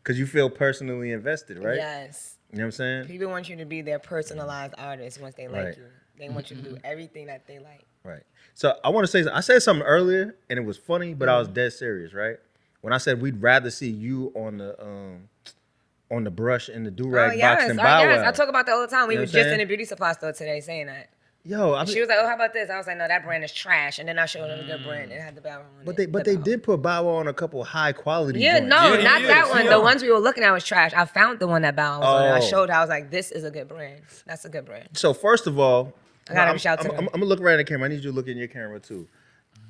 Because you feel personally invested, right? Yes. You know what I'm saying? People want you to be their personalized artist once they like Right. you. They want you to do everything that they like. Right. So I want to say, I said something earlier and it was funny, but I was dead serious, right? When I said we'd rather see you on the brush and the do-rag box than Bow Wow. I talk about that all the time. We You know were what I'm just in saying? a beauty supply store today saying that. Yo, I She mean, was like, "Oh, how about this?" I was like, "No, that brand is trash." And then I showed her the good brand. It had the Bow Wow on but it. they did put Bow Wow on a couple high quality. Yeah, joints. no, Yeah, he not is. that one. Yeah. The ones we were looking at was trash. I found the one that Bow Wow was on. And I Oh. showed her. I was like, "This is a good brand. That's a good brand." So first of all, I gotta I'm, shout to I'm, them. I'm gonna look right at the camera. I need you to look in your camera too.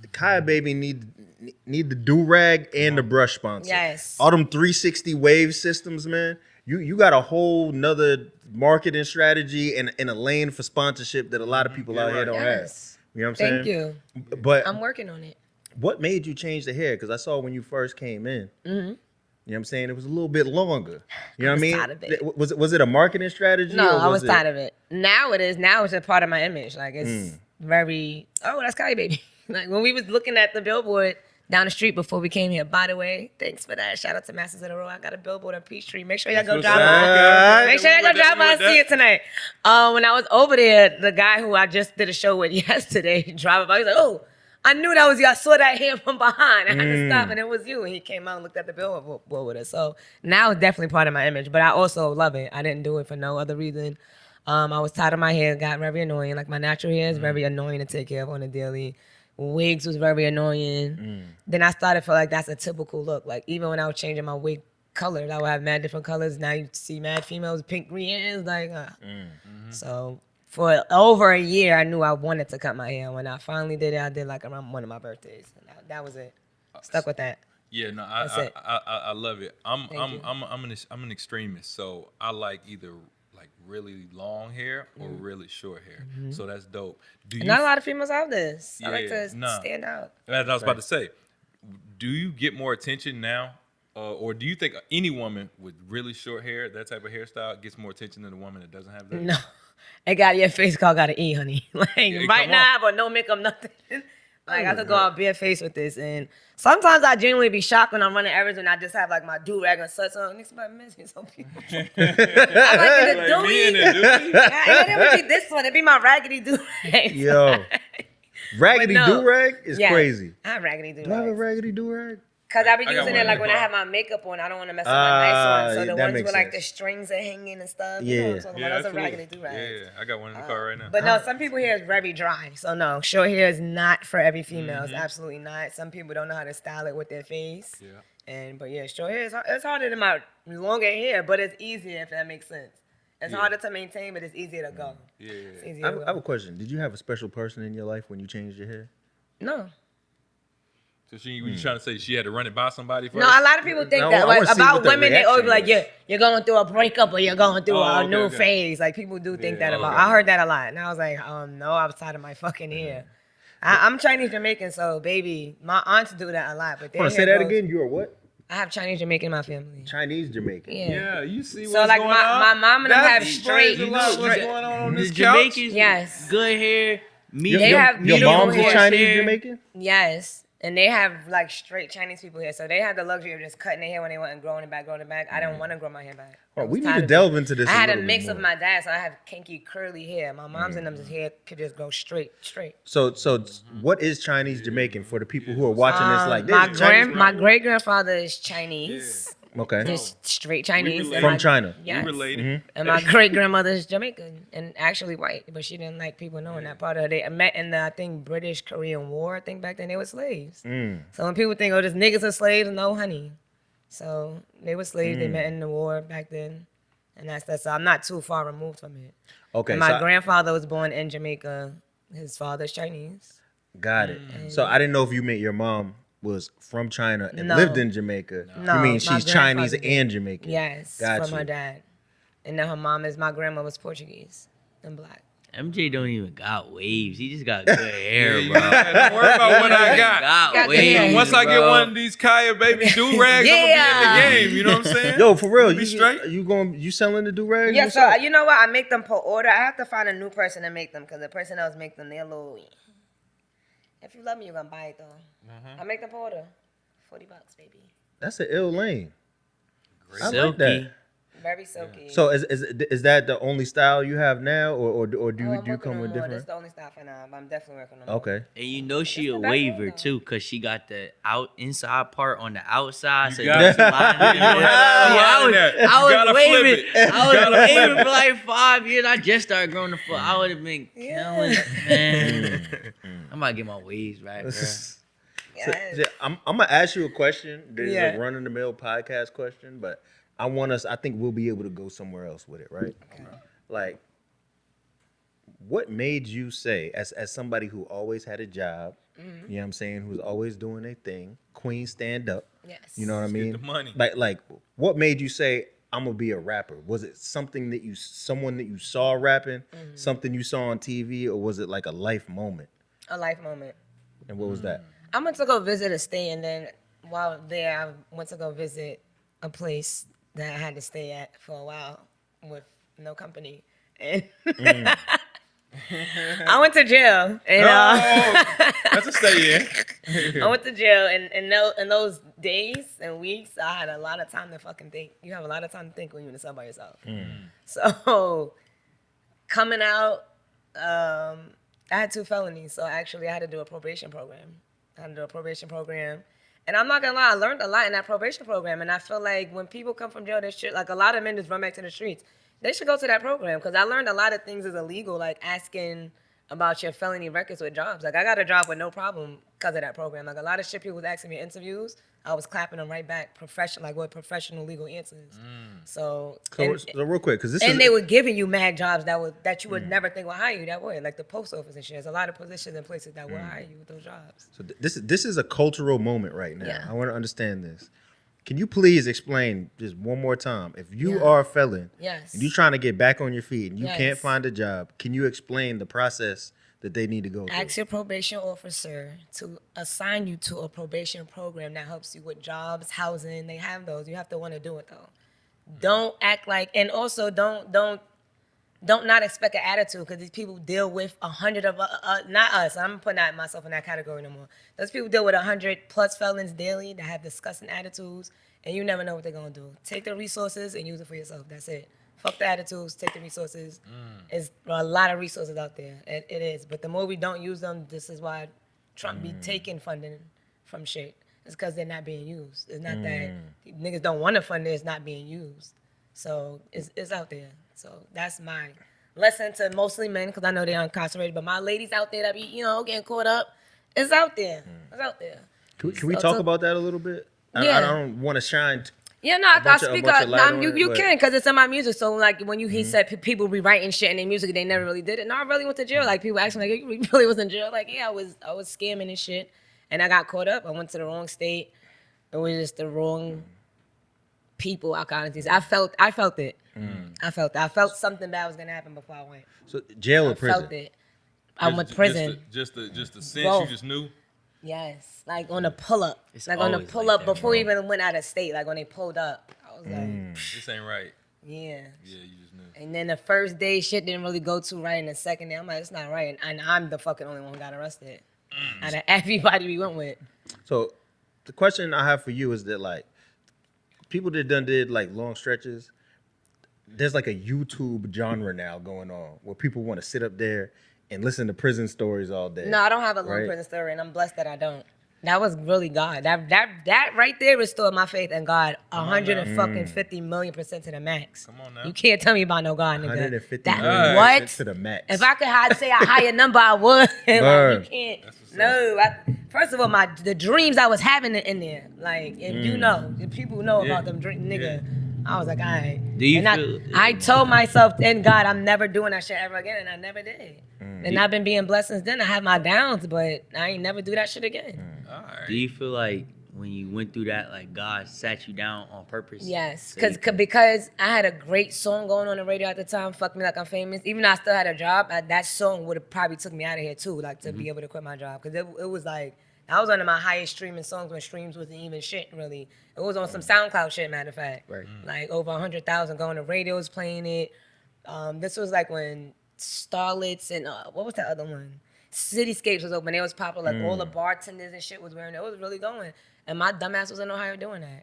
The Kyah Baby need the do-rag and the brush sponsor. Yes. All them 360 wave systems, man. You got a whole nother marketing strategy and a lane for sponsorship that a lot of people out here don't have. Yes. You know what I'm Thank saying? you. But I'm working on it. what made you change the hair? Because I saw when you first came in, You know what I'm saying? It was a little bit longer. You know what I was mean? tired of it. Was it a marketing strategy? No, or I was it- tired of it. Now it is. Now it's a part of my image. Like it's very. Oh, that's Kyah Baby. Like when we was looking at the billboard down the street before we came here. By the way, thanks for that. Shout out to Masters of the Road. I got a billboard on Peachtree. Make sure y'all go drop by. Make sure y'all go drop by and see it tonight. When I was over there, the guy who I just did a show with yesterday, driving by, he was like, "Oh, I knew that was you. I saw that hair from behind. I had to stop, and it was you." And he came out and looked at the billboard with us. So now it's definitely part of my image, but I also love it. I didn't do it for no other reason. I was tired of my hair. Got very annoying. Like my natural hair is very annoying to take care of on a daily. Wigs was very annoying. Then I started feel like that's a typical look. Like even when I was changing my wig colors, I would have mad different colors. Now you see mad females, pink, green hands. Like, so for over a year, I knew I wanted to cut my hair. When I finally did it, I did like around one of my birthdays. And that was it. Stuck with that. Yeah, no, That's it. I love it. I'm Thank an extremist, so I like either like really long hair or really short hair. So that's dope. Do you? Not a lot of females have this. I like Yeah, to nah. stand out. As I was about to say, do you get more attention now, or do you think any woman with really short hair, that type of hairstyle, gets more attention than a woman that doesn't have that? No. It got your face called got to eat, honey. Like right come now, but no makeup, nothing. Like I could go out bare face with this, and sometimes I genuinely be shocked when I'm running errands and I just have like my do rag and such on. Niggas might miss me, some people. I'm like, in the Like me and doobie. the doobie? Yeah, it would be this one. It'd be my raggedy do rag. Yo, raggedy But no. do rag is Yeah, crazy. I have raggedy do Do I have a rags. raggedy do rag? Cause I be I got using one it in like the when I car. have my makeup on. I don't want to mess up my nice ones. So the that ones makes with like the sense. strings are hanging and stuff. You know Yeah. what I'm talking about? Those are absolutely. raggedy do rags. Yeah, I got one in the car right now. But no, some people hair is very dry. So no, short hair is not for every female. It's absolutely not. Some people don't know how to style it with their face. Yeah. But yeah, short hair it's harder than my longer hair, but it's easier if that makes sense. It's Yeah. harder to maintain, but it's easier to go. Yeah. It's easier I to have a go. question. Did you have a special person in your life when you changed your hair? No. So you trying to say she had to run it by somebody first? No, a lot of people think No, that I like, wanna see about what the women. They always be like, reaction you're going through a breakup or you're going through Oh, a okay, new okay. phase. Like people do think that about. okay. I heard that a lot, and I was like, no, I was tired of my fucking hair. I'm Chinese Jamaican, so baby, my aunts do that a lot. But Want to say that again? You are what? I have Chinese Jamaican in my family. Chinese Jamaican. Yeah. Yeah, you see what's So like going my on? mom and them That have explains straight. a lot what's straight- going on The this couch. Jamaicans, Yes. good hair. Your, They your, have your beautiful mom's a hair. Chinese Jamaican? Yes. And they have like straight Chinese people here, so they have the luxury of just cutting their hair when they want and growing it back. I don't want to grow my hair back. I Oh, was we need tired to of it. delve into this. I had a little bit mix more. of my dad, so I have kinky curly hair. My mom's and them's hair could just go straight. So what is Chinese Jamaican for the people who are watching this? Like my this, Chinese my great grandfather is Chinese, Okay, just straight Chinese. relate. and from my- China. Yes. We related. And my great grandmother is Jamaican and actually white, but she didn't like people knowing that part of her. They met in the I think British Korean War. I think back then they were slaves. So when people think, oh, just niggas are slaves, no, honey. So they were slaves. They met in the war back then, and that's. So I'm not too far removed from it. Okay, And my so grandfather was born in Jamaica. His father's Chinese. got it. So I didn't know if you meant your mom was from China and No. lived in Jamaica. No, you mean my she's Chinese grandfather did. and Jamaican? Yes, Got from you. her dad. And then her mom is my grandma was Portuguese and black. MJ don't even got waves. He just got good hair, Yeah, bro. don't worry about what I got. Got the waves, hair. Once I get bro. one of these Kyah Baby do rags, I'm Yeah. gonna be in the game. You know what I'm saying? Yo, for real, Be you straight. you selling the do rags? Yeah, so you know what? I make them per order. I have to find a new person to make them because the person else make them, they're a little. If you love me, you're gonna buy it though. I make them per order. $40, baby. That's an ill lane. I like Silky. that. Very silky. So is that the only style you have now, or do Oh, you I'm working come on with more. different? That's the only style for now, but I'm definitely working on more. Okay. And you know she It's a the best waver one, though. too, cause she got the inside part on the outside. So You you got can it. slide it in You don't there. have to Yeah, slide in that. You I gotta was flip waving. it. I was You gotta waving flip for like 5 years. I just started growing the foot. I would have been killing it, man. I'm about to get my waves right, bro. Yes. So, I'm gonna ask you a question. There's Yeah. a run in the mill podcast question, but I think we'll be able to go somewhere else with it, right? Like, what made you say, as somebody who always had a job, you know what I'm saying, who's always doing a thing, queen stand up, Yes. you know what I mean? the money. Like, what made you say, I'm gonna be a rapper? Was it someone that you saw rapping, something you saw on TV, or was it like a life moment? A life moment. And what was that? I went to go visit a state, and then while there, I went to go visit a place that I had to stay at for a while with no company. And I went to jail. And, That's a stay in. I went to jail, and in those days and weeks, I had a lot of time to fucking think. You have a lot of time to think when you're in a cell by yourself. So coming out, I had 2 felonies, so actually I had to do a probation program. And I'm not gonna lie, I learned a lot in that probation program, and I feel like when people come from jail, they should, like, a lot of men just run back to the streets. They should go to that program, because I learned a lot of things is illegal, like asking about your felony records with jobs. Like, I got a job with no problem because of that program. Like, a lot of shit people was asking me in interviews, I was clapping them right back, with professional legal answers. So real quick, because they were giving you mad jobs that you would never think would hire you that way, like the post office and shit. There's a lot of positions and places that will hire you with those jobs. So this is a cultural moment right now. Yeah. I want to understand this. Can you please explain just one more time? If you are a felon, Yes. and you're trying to get back on your feet and you Yes. can't find a job, can you explain the process that they need to go through? Ask your probation officer to assign you to a probation program that helps you with jobs, housing. They have those. You have to want to do it though. Don't act like, and also don't not expect an attitude, because these people deal with 100 of not us. I'm putting myself in that category no more. Those people deal with 100+ felons daily that have disgusting attitudes, and you never know what they're gonna do. Take the resources and use it for yourself. That's it. Fuck the attitudes. Take the resources. There's a lot of resources out there. It is, but the more we don't use them, this is why Trump be taking funding from shit. It's because they're not being used. It's not that niggas don't want to fund it. It's not being used. So it's out there. So that's my lesson to mostly men, because I know they're incarcerated. But my ladies out there that be, getting caught up, it's out there. It's out there. Can we talk about that a little bit? Yeah. I don't want to shine. Yeah, no, I speak up. You but- can, because it's in my music. So, like, when he said people be writing shit in their music, they never really did it. No, I really went to jail. Like, people ask me, like, you really was in jail? Like, yeah, I was scamming and shit. And I got caught up. I went to the wrong state. It was just the wrong people I got into. I felt it. I felt something bad was gonna happen before I went. So jail or I prison? felt it. I went to prison. Just the sense Both. you just knew. Yes, like on the pull up. It's Like on the always pull like up that, before we bro. even went out of state. Like when they pulled up, I was like, This ain't right. yeah. Yeah, you just knew. And then the first day, shit didn't really go too right. And the second day, I'm like, it's not right. And I'm the fucking only one who got arrested out of everybody we went with. So the question I have for you is that, like, people that did like long stretches, there's like a YouTube genre now going on where people want to sit up there and listen to prison stories all day. No, I don't have a long Right. prison story, and I'm blessed that I don't. That was really God. That right there restored my faith in God 150 million% to the max. Come on now. You can't tell me about no God, nigga. 150 That- million what? to the max. If I could say a higher number, I would. Like, Bird. you can't. No. First of all, the dreams I was having in there. Like, if you know, if people know about them dreams, nigga. I was like, all right. Do you and feel- I told myself, in God, I'm never doing that shit ever again, and I never did. And I've been being blessed since then. I have my downs, but I ain't never do that shit again. All right. Do you feel like when you went through that, like God sat you down on purpose? Yes, So you because I had a great song going on the radio at the time, Fuck Me Like I'm Famous. Even though I still had a job, that song would have probably took me out of here too, like to be able to quit my job. Because it was like, I was one of my highest streaming songs when streams wasn't even shit, really. It was on some SoundCloud shit, matter of fact. Right. Like over 100,000 going to radios playing it. This was like when Starlets and what was that other one? Cityscapes was open. It was popular. Like all the bartenders and shit was wearing it. It was really going. And my dumbass was in Ohio doing that.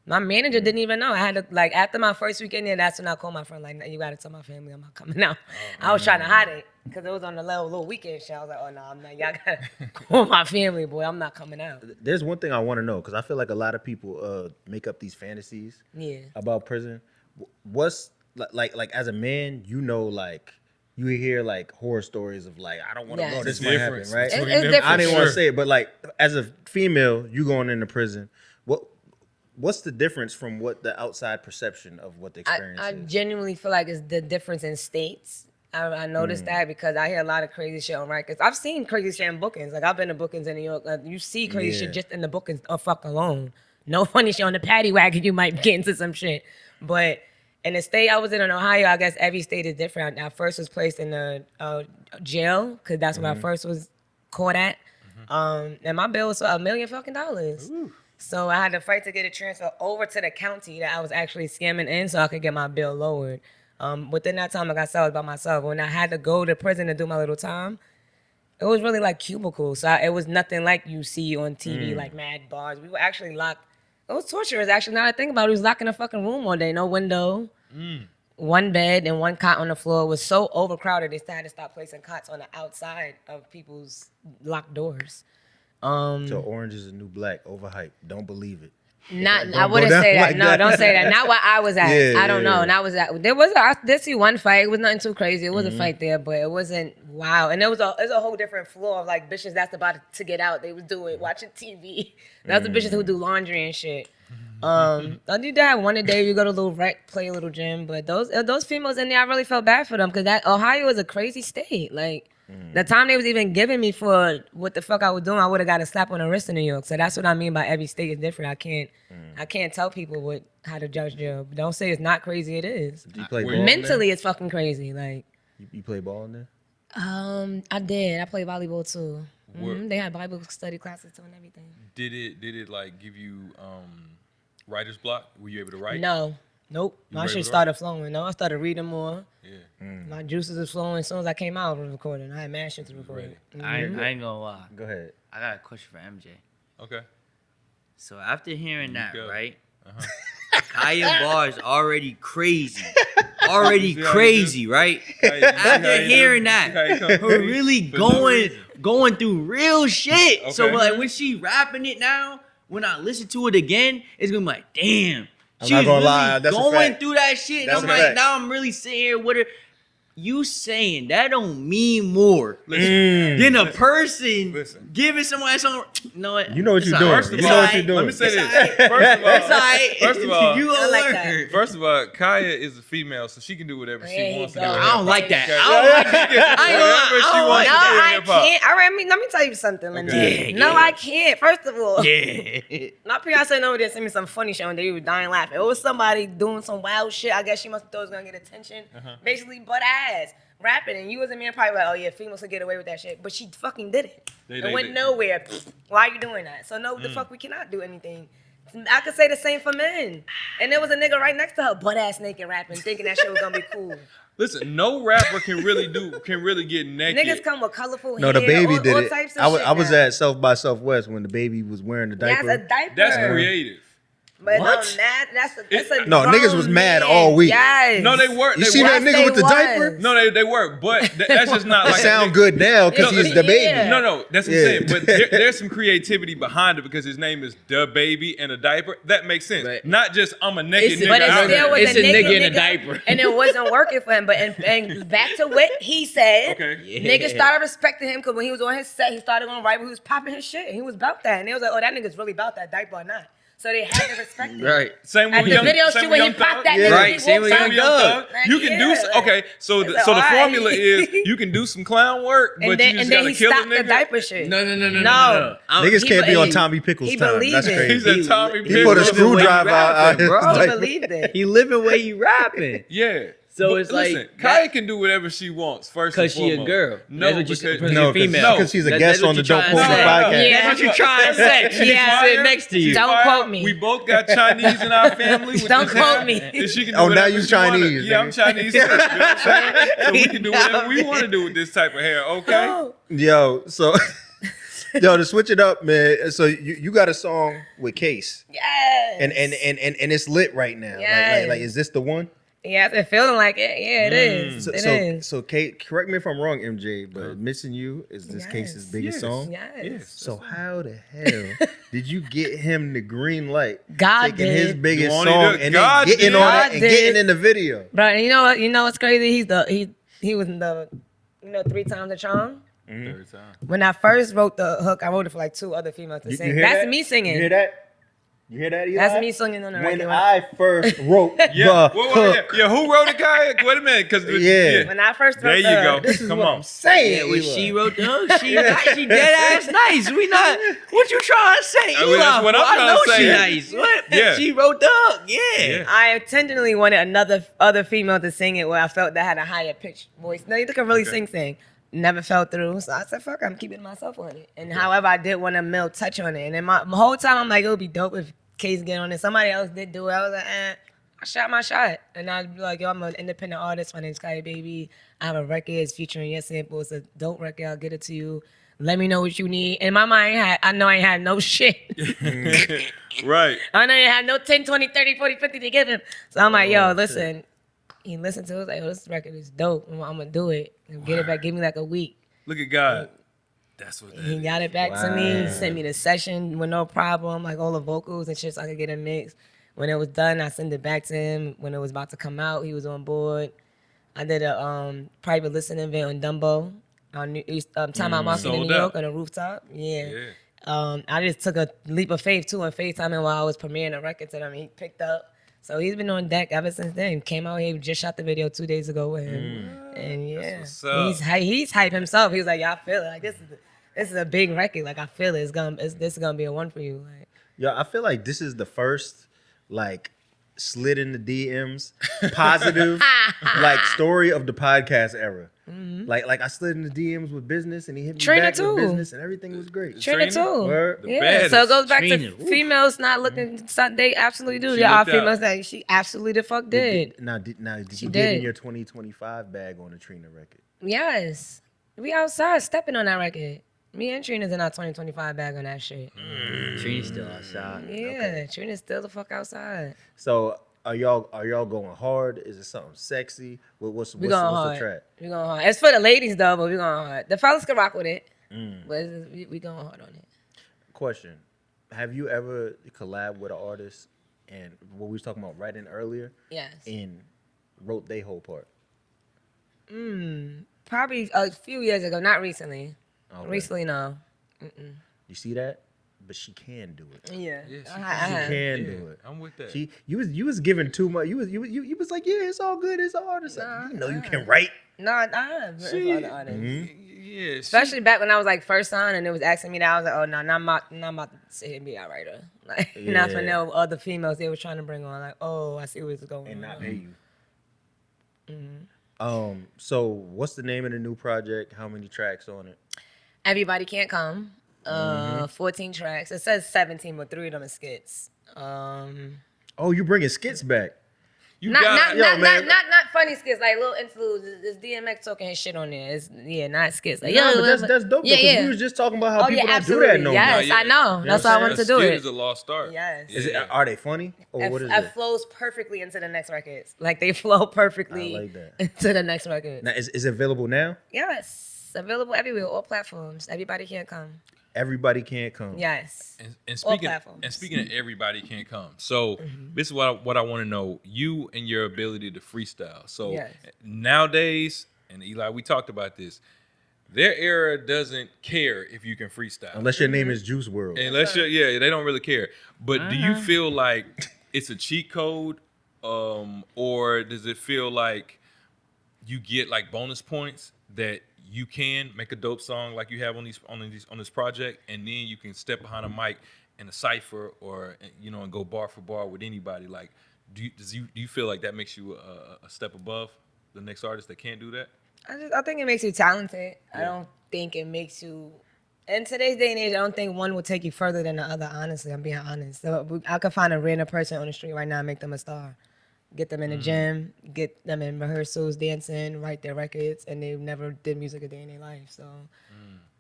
My manager didn't even know. I had to, like, after my first weekend there, that's when I called my friend, like, you gotta tell my family I'm not coming out. I was trying to hide it because it was on the little weekend shit. I was like, oh no, I'm not. Y'all gotta call my family, boy. I'm not coming out. There's one thing I want to know, because I feel like a lot of people make up these fantasies Yeah. about prison. What's like as a man, like you hear like horror stories of like, I don't want to Yes. go, this The might happen, difference right? between It's them, different. I didn't for want to sure. say it, but like as a female, you going into prison, what's the difference from what the outside perception of what the experience I is? genuinely feel like it's the difference in states. I noticed that because I hear a lot of crazy shit on records. I've seen crazy shit in bookings. Like, I've been to bookings in New York. You see crazy shit just in the bookings fuck alone. No funny shit on the paddy wagon. You might get into some shit. But in the state I was in Ohio, I guess every state is different. I first was placed in the jail because that's where I first was caught at. And my bill was $1 million fucking. So I had to fight to get it transferred over to the county that I was actually scamming in so I could get my bill lowered. Within that time, like I said, I was by myself. When I had to go to prison to do my little time, it was really like cubicles. So it was nothing like you see on TV, like mad bars. We were actually locked. It was torturous, actually. Now that I think about it, we was locked in a fucking room all day. No window, one bed, and one cot on the floor. It was so overcrowded, they had to stop placing cots on the outside of people's locked doors. So Orange is the New Black, overhyped. Don't believe it. Not, Don't I go wouldn't down say that. like No, that. don't say that. Not where I was at. Yeah, I don't know. yeah. And I was at. I did see one fight. It was nothing too crazy. It was a fight there, but it wasn't wow. And it was a whole different floor of like bitches that's about to get out. They was doing watching TV. That's the bitches who do laundry and shit. I did have one a day. You go to a little rec, play a little gym. But those females in there, I really felt bad for them because that Ohio is a crazy state. Like. The time they was even giving me for what the fuck I was doing, I would have got a slap on the wrist in New York. So that's what I mean by every state is different. I can't tell people how to judge jail. Don't say it's not crazy. It is. Do you play ball in there? Mentally, it's fucking crazy. Like, You play ball in there? I did. I played volleyball too. Where- They had Bible study classes too and everything. Did it like give you writer's block? Were you able to write? No. Nope. You My were shit able to started flowing. No, I started reading more. Yeah. My juices was flowing as soon as I came out of recording. I had mad shit to record. Ready. I ain't gonna lie. Go ahead. I got a question for MJ. Okay. So after hearing that, go. right? Uh-huh. Kyah bar is already crazy. Already You see how you crazy, right? You see how After you hearing do? You see how you that, come her free really for no going reason? through real shit. So Okay. like when she rapping it now, when I listen to it again, it's gonna be like, damn. I'm She not was gonna really lie, that's a going fact. through that shit. That's And a I'm like, fact. now I'm really sitting here with her. You saying that don't mean more Listen, than a person Listen. giving somebody something. No, You know what you're doing. First of You all, know what you're doing. let me say It's this. alright. First of all, It's alright. first of all, you I like alert. that. First of all, Kyah is a female, so she can do whatever There she you wants to go. do. I don't like that. Okay. I don't like that. I ain't gonna lie. Whatever she I don't wants No, to do in I hip-hop. can't. All right, let me tell you something, Lindsay. Okay. Yeah, No, yeah. I can't. First of all, Yeah. not Beyonce no did send me some funny shit and they were dying laughing. It was somebody doing some wild shit. I guess she must have thought it was gonna get attention. Basically, butt ass rapping, and you was in there probably like, oh yeah, females could get away with that shit, but she fucking did it. It went nowhere. Why are you doing that? So no, the fuck we cannot do anything. I could say the same for men. And there was a nigga right next to her, butt ass naked rapping, thinking that shit was gonna be cool. Listen, no rapper can really get naked. Niggas come with colorful No, hair, the baby all, did all it. types of I was, shit I was now. at South by Southwest when the baby was wearing the diaper. That's a diaper. That's creative. But What? no, that's a No, niggas was grown mad man. all week. Yes. No, they weren't. You They see that weren't. nigga with the Yes, they diaper? was. No, they weren't. But that's just not It like a sound nigga- good now because No, he's the baby. yeah. No, that's what Yeah. I'm saying. But there's some creativity behind it because his name is Da Baby and a diaper. That makes sense. Right. Not just I'm a naked It's- nigga But it out still here. was It's a a nigga nigga in a diaper. and it wasn't working for him. But and back to what he said, Okay. Yeah. niggas started respecting him because when he was on his set, he started going right when he was popping his shit. And he was about that, and they was like, oh, that nigga's really about that diaper or not. So they had to respect him. Right. Same At with the Young, video same shoot with when he Young popped Thug. that Yeah. nigga, Right, he same with walked Same out. with Young Young Thug. Thug. Like, You can do yeah, okay. So it's the alright. formula is you can do some clown work, but And then you just and then gotta he kill a stopped the nigga. diaper shit. No. No. Niggas He can't be on believed- Tommy Pickles he time. believed That's it. crazy. He said Tommy He put a Pickles. screwdriver out rapping, his bro. He diaper. believed it. He living where he rapping. Yeah. So But it's like listen, that- Kyah can do whatever she wants. First, and Cause she a foremost. girl. No, That's what you said. because Because No, you're female. because she's a That's guest what on the you Don't trying Quote to Me say. podcast. Yeah. That's what you trying to say. She's Yeah. sitting next to you. Don't quote me. We both got Chinese in our family. with Don't this quote hair, me. and she can do Oh, now whatever you she wanna. Chinese, Yeah, I'm nigga. Chinese too. You know what I'm saying? So we can do whatever we want to do with this type of hair. Okay. Oh. Yo, so to switch it up, man. So you got a song with Case, Yes. and it's lit right now. Yes. Like is this the one? Yeah, I've been feeling like it. Yeah, it is. So It so, is. so Kate, correct me if I'm wrong, MJ, but Missing You is this Case's Yes. biggest Yes. song. Yes. So how the hell did you get him the green light? God taking his did. biggest You wanted song it? and God then getting did. on God it and did. getting in the video. Bro, you know what? You know what's crazy? He was in the 3 times the charm. Third time. When I first wrote the hook, I wrote it for like 2 other females to You sing. hear That's that? me singing. You hear that? You hear that? Eli? That's me singing on the When record. I first wrote Yeah. the Wait, hook. yeah. Who wrote it, Kyah? Wait a minute, because Yeah. When I first There wrote you the go. This is Come what on. I'm saying. Yeah, when Eli. she wrote the hook, she dead ass nice. We not. What you trying to say? I mean, that's what I'm I trying know to say. she nice. What? Yeah. She wrote the hook. Yeah. Yeah. I intentionally wanted other female to sing it where I felt that had a higher pitched voice. No, you can really sing. never fell through. So I said, fuck, I'm keeping myself on it. And however, I did want to touch on it. And then my whole time, I'm like, it would be dope if Case get on it. Somebody else did do it. I was like, I shot my shot. And I'd be like, yo, I'm an independent artist. My name's Kyah Baby. I have a record. It's featuring your sample. It's a dope record. I'll get it to you. Let me know what you need. In my mind, I know I ain't had no shit. Right. I know you had no 10, 20, 30, 40, 50 to give him. So I'm like, yo, listen. He listened to it. He was like, oh, this record is dope. I'm going to do it. And get it back. Give me like a week. Look at God. That's what that He is. got it back to me. Sent me the session with no problem, like all the vocals and shit, so I could get a mix. When it was done, I sent it back to him. When it was about to come out, he was on board. I did a private listening event on Dumbo, on Time Out Market in Sold New York out. on a rooftop. Yeah. Yeah. I just took a leap of faith too and FaceTiming while I was premiering a record to him. He picked up. So he's been on deck ever since then. Came out here, just shot the video 2 days ago with him. And yeah, what's up. he's hype himself. He was like, yeah, I feel it. Like this is a big record. Like I feel it. This is gonna be a one for you. Like, Yeah, I feel like this is the first like slid in the DMs positive like story of the podcast era. Like I slid in the DMs with business and he hit me Trina back too. with business and everything was great. Trina Trina? too. Word. The Yeah. baddest. So it goes back Trina. to females not looking. They absolutely do. She There are looked out. females that she absolutely the fuck did. Did She you get in did. your 2025 bag on the Trina record? Yes. We outside stepping on that record. Me and Trina's in our 2025 bag on that shit. Trina's still outside. Yeah, Trina's still the fuck outside. So are y'all going hard? Is it something sexy? What's We going the hard. track? We going hard. It's for the ladies though, but we going hard. The fellas can rock with it, but we going hard on it. Question: have you ever collabed with an artist and what we was talking about writing earlier Yes. and wrote their whole part? Probably a few years ago, not recently. Okay. Recently, no. You see that? But she can do it. Yeah. Yeah, she I She have. can Yeah, do it. I'm with that. You was giving too much. You was like, yeah, it's all good. It's an artist. You know you can write. No, I have. She- Other artists. Yeah. Especially back when I was like first on and it was asking me that, I was like, oh no, not about to sit here and be a writer. Like not for Yeah. no other females they were trying to bring on. Like, oh, I see what's going And on. not pay you. So what's the name of the new project? How many tracks on it? Everybody Can't Come. 14 tracks. It says 17, but 3 of them are skits. Oh, you bringing skits back? You Not got not funny skits, like little interludes. It's DMX talking his shit on there. It's not skits. Like, Yeah, but that's dope. Yeah, though, 'cause yeah. we was just talking about how Oh people yeah, don't do absolutely. that no Yes, more. I know. That's why I wanted to do Skit it. is a lost art. Yes. Is it? Are they funny or what is It it? flows perfectly into the next records. Like they flow perfectly I like that. into the next record. Now, is it available now? Yes, available everywhere, all platforms. Everybody Can't Come. Everybody can't come. Yes. And All speaking platforms. of everybody can't come. So this is what I want to know. You and your ability to freestyle. So Yes. nowadays, and Eli, we talked about this. Their era doesn't care if you can freestyle. Unless your name is Juice World. Unless you're, yeah, they don't really care. But do you feel like it's a cheat code, or does it feel like you get like bonus points that you can make a dope song like you have on this project, and then you can step behind a mic in a cipher or and go bar for bar with anybody? Like, do you feel like that makes you a step above the next artist that can't do that? I think it makes you talented. I don't think it makes you. In today's day and age, I don't think one will take you further than the other. Honestly, I'm being honest. So I could find a random person on the street right now and make them a star. Get them in the gym, get them in rehearsals, dancing, write their records, and they never did music a day in their life. So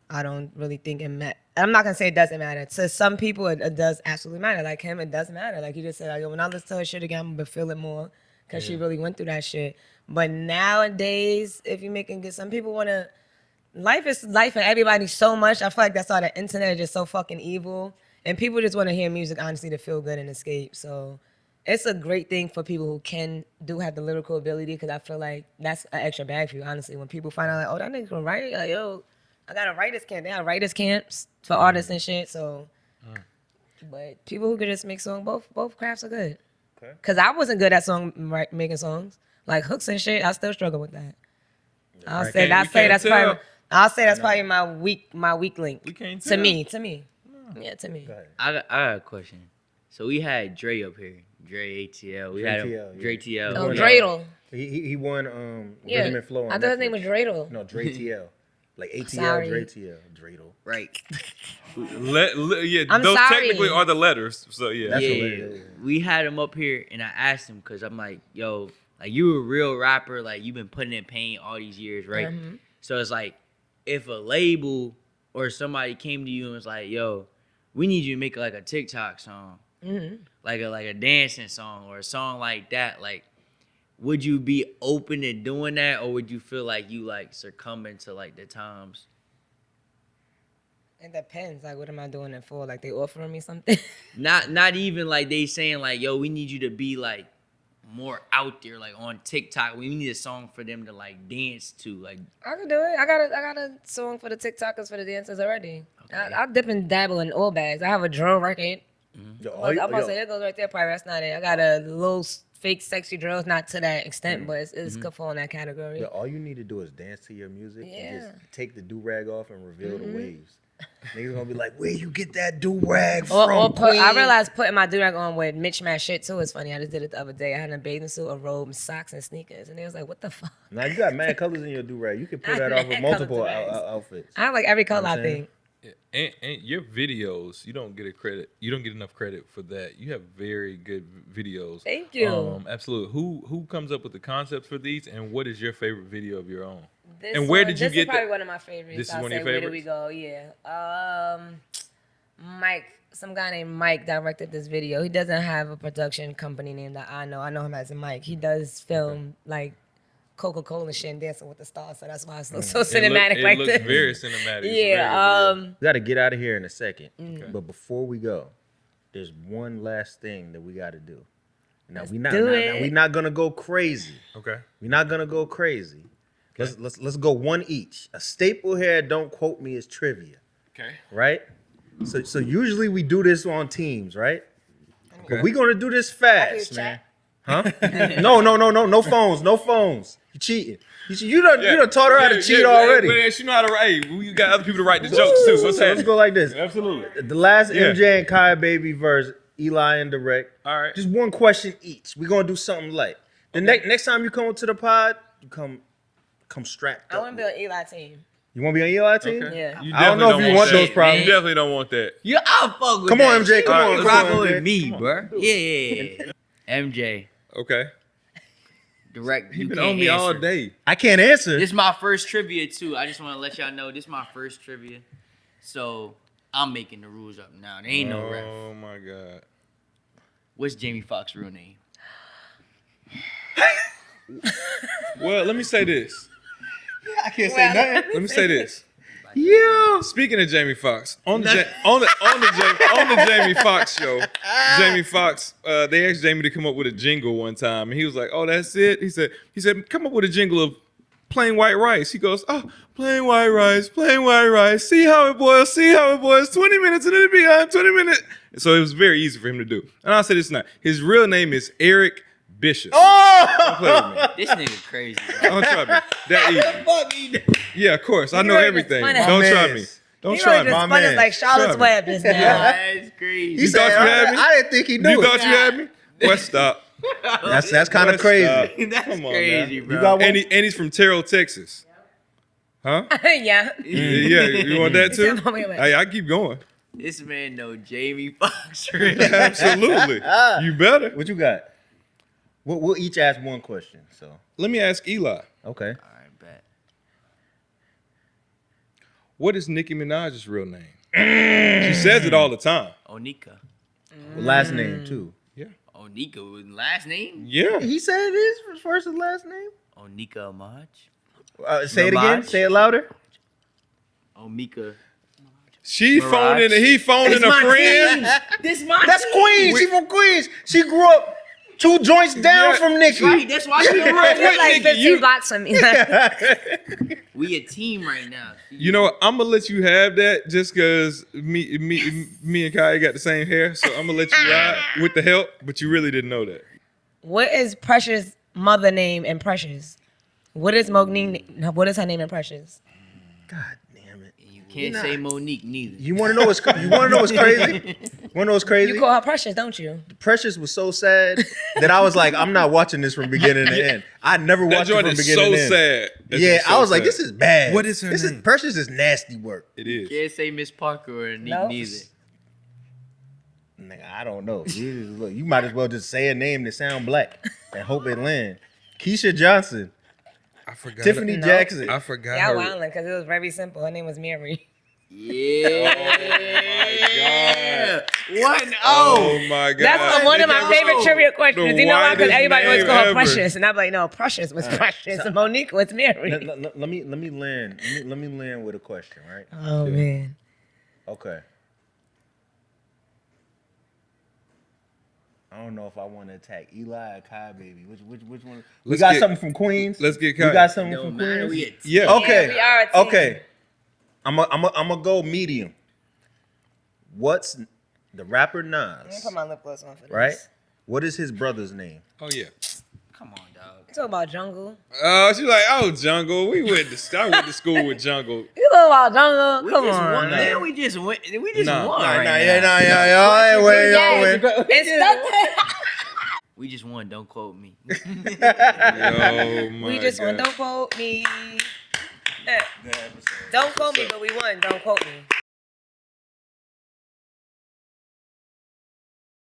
I don't really think it matters. I'm not gonna say it doesn't matter. To some people, it does absolutely matter. Like him, it does matter. Like you just said, like, when I listen to her shit again, I'm gonna feel it more because she really went through that shit. But nowadays, if you're making good, some people wanna. Life is life, and everybody's so much. I feel like that's why the internet is just so fucking evil, and people just want to hear music honestly to feel good and escape. So. It's a great thing for people who do have the lyrical ability, because I feel like that's an extra bag for you, honestly. When people find out, like, oh, that nigga can write, like, yo, I got a writer's camp. They have writers' camps for artists and shit, so. But people who could just make songs, both crafts are good. Okay. Because I wasn't good at making songs. Like hooks and shit, I still struggle with that. I'll say that's probably my weak link. We can't To tell. me. Yeah, to me. Go ahead. I got a question. So we had Dre up here. Dre ATL. We had him, TL, yeah. Dre TL. Oh, Won, Dreidel. He won Yeah. Regiment Flow on I thought his name Netflix. was Dreidel. No, Dre TL. Like ATL, Sorry. Dreidel. Right. Yeah, I'm those sorry. technically are the letters. So yeah. That's Yeah, hilarious. we had him up here, and I asked him because I'm like, yo, like you a real rapper, like you've been putting in pain all these years, right? Mhm. So it's like, if a label or somebody came to you and was like, yo, we need you to make like a TikTok song, like a dancing song or a song like that, like, would you be open to doing that, or would you feel like you like succumbing to like the times? It depends. Like, what am I doing it for? Like, they offering me something? Not even like they saying like, yo, we need you to be like more out there, like on TikTok. We need a song for them to like dance to. Like, I can do it. I got a song for the TikTokers, for the dancers already. I dip and dabble in all bags. I have a drill record. Yo, I'm about to say, that goes right there, probably. That's not it. I got a little fake sexy drills, not to that extent, but it's could fall in that category. yo, all you need to do is dance to your music and just take the do-rag off and reveal the waves. Niggas gonna be like, where you get that do-rag from, Or I queen? realized putting my do-rag on with mismatched shit too is funny. I just did it the other day. I had a bathing suit, a robe, socks, and sneakers. And they was like, what the fuck? Now you got mad colors in your do-rag. You can pull I that have off with mad multiple colors in rags. outfits. I have like every color, know what I I'm saying? think. And your videos, you don't get a credit. You don't get enough credit for that. You have very good videos. Thank you. Absolutely. Who comes up with the concepts for these, and what is your favorite video of your own? This And where one- did you this get is probably that? one of my favorites. This is I'll one of say, your where do we favorites? go? Yeah. Mike, some guy named Mike directed this video. He doesn't have a production company name that I know. I know him as Mike. He does film like Coca-Cola shit and Dancing with the Stars, so that's why it's so cinematic it like looks this. very cinematic. It's Yeah. very We got to get out of here in a second. Mm. But before we go, there's one last thing that we got to do. Now Let's we not do now, it. now we not gonna go crazy. okay. We're not gonna go crazy. Let's go one each. A staple here, don't quote me, is trivia, Okay. right? So usually we do this on teams, right? Okay. But we're gonna do this use fast, man. chat. Huh? No phones. You cheating. You done taught her how to cheat already. But she know how to write. We got other people to write the jokes too. So So let's go like this. Absolutely. The last Yeah. MJ and Kyah Baby verse, Eli and Drect. All right. Just one question each. We're gonna do something light. The next time you come to the pod, you come strapped I up. want to be on Eli team. You want to be on Eli team? Okay. Yeah. You I don't know if definitely you want that. those problems. You definitely don't want that. yeah, I'll fuck with Come that. on, MJ. Come All right, on. let's Come Rock on, with MJ. me, bro. Yeah. MJ, Okay. Direct. You've You been can't on me all answer. day. I can't answer. This is my first trivia too. I just want to let y'all know this is my first trivia. So I'm making the rules up now. There ain't no ref. Oh my God. What's Jamie Foxx's real name? Well, let me say this. I can't say nothing. Let me say this. Yeah. Speaking of Jamie Foxx, on the Jamie Foxx show, Jamie Foxx, they asked Jamie to come up with a jingle one time, and he was like, "Oh, that's it." He said, "Come up with a jingle of plain white rice." He goes, "Oh, plain white rice, plain white rice. See how it boils, see how it boils. 20 minutes and it'll be on 20 minutes." So it was very easy for him to do. And I'll say this now: his real name is Eric Bishop. Don't play with me. This nigga crazy, bro. Don't try me. That easy. Yeah, of course. I know really everything. just Don't spun try it. me. Don't He try really me. just My spun us man. like Charlotte's Try me. Web just now. That's crazy. He said, thought you had me? I didn't think he knew You it. thought you had me? West stop. That's kind of West crazy. Stop. That's Come on, crazy, man. bro. You got one? And he's from Terrell, Texas. Huh? Yeah. Yeah, you want that too? said, "Wait, wait." I keep going. This man know Jamie Foxx. Absolutely. You better. What you got? We'll each ask one question. So Let me ask Eli. okay. All right, bet. What is Nicki Minaj's real name? She says it all the time. Onika. Last name too. Onika with last name? Yeah. He said his first and last name. Onika Amaj? Say it again. Ramaj? Say it louder. Omika. She Mirage. phoning he phoning a friend. This my That's Queens. She from Queens. She grew up 2 joints down Yeah. from Nicki. Right, that's why she Right, right. what, like Nikki, 15 you- blocks from me. We a team right now. You know what? I'm gonna let you have that just because me and Kyah got the same hair, so I'm gonna let you ride with the help. But you really didn't know that. What is Precious' mother name in Precious? What is her name in Precious? God damn it. You Can't say Monique neither. You want to know what's crazy? Want to know what's crazy? You call her Precious, don't you? Precious was so sad that I was like, I'm not watching this from beginning to end. I never That watched it joint from is beginning so to end. sad. That Yeah, joint's so I was like, sad. this is bad. What is her This name? is Precious is nasty work. It is. Can't say Miss Parker or Nick No. neither. Nigga, I don't know. Look, you might as well just say a name that sound black and hope it land. Keisha Johnson, I forgot. Tiffany No. Jackson. I forgot Yeah, her. wildin' because it was very simple. Her name was Mary. Yeah. One Oh my god. That's one of my favorite trivia questions. You know why? Because widest everybody always name call her ever. Precious, and I'm like, no, Precious was Precious, and Monique was Mary. Let me land. Let me land with a question, right? Oh man, Okay. I don't know if I want to attack Eli or Kyah Baby. Which one? We Let's got get- something from Queens. let's get We Kyah. got something No from matter Queens. we Yeah. Okay. Yeah, we are a team. Okay. I'm a go medium. What's the rapper I'm Nas? gonna put my lip gloss on for this. Right. What is his brother's name? Oh yeah. Come on, dog. You talk about Jungle. She's like, oh, Jungle. I went to school with Jungle. You talk about Jungle. We Come just on. won. Man, we just won. We just Nah. won Nah, right now. yeah. Wait. It's stuck. We just won. Don't quote me. Yo, my We just won. God. Don't quote me. Don't quote me, but we won. Don't quote me.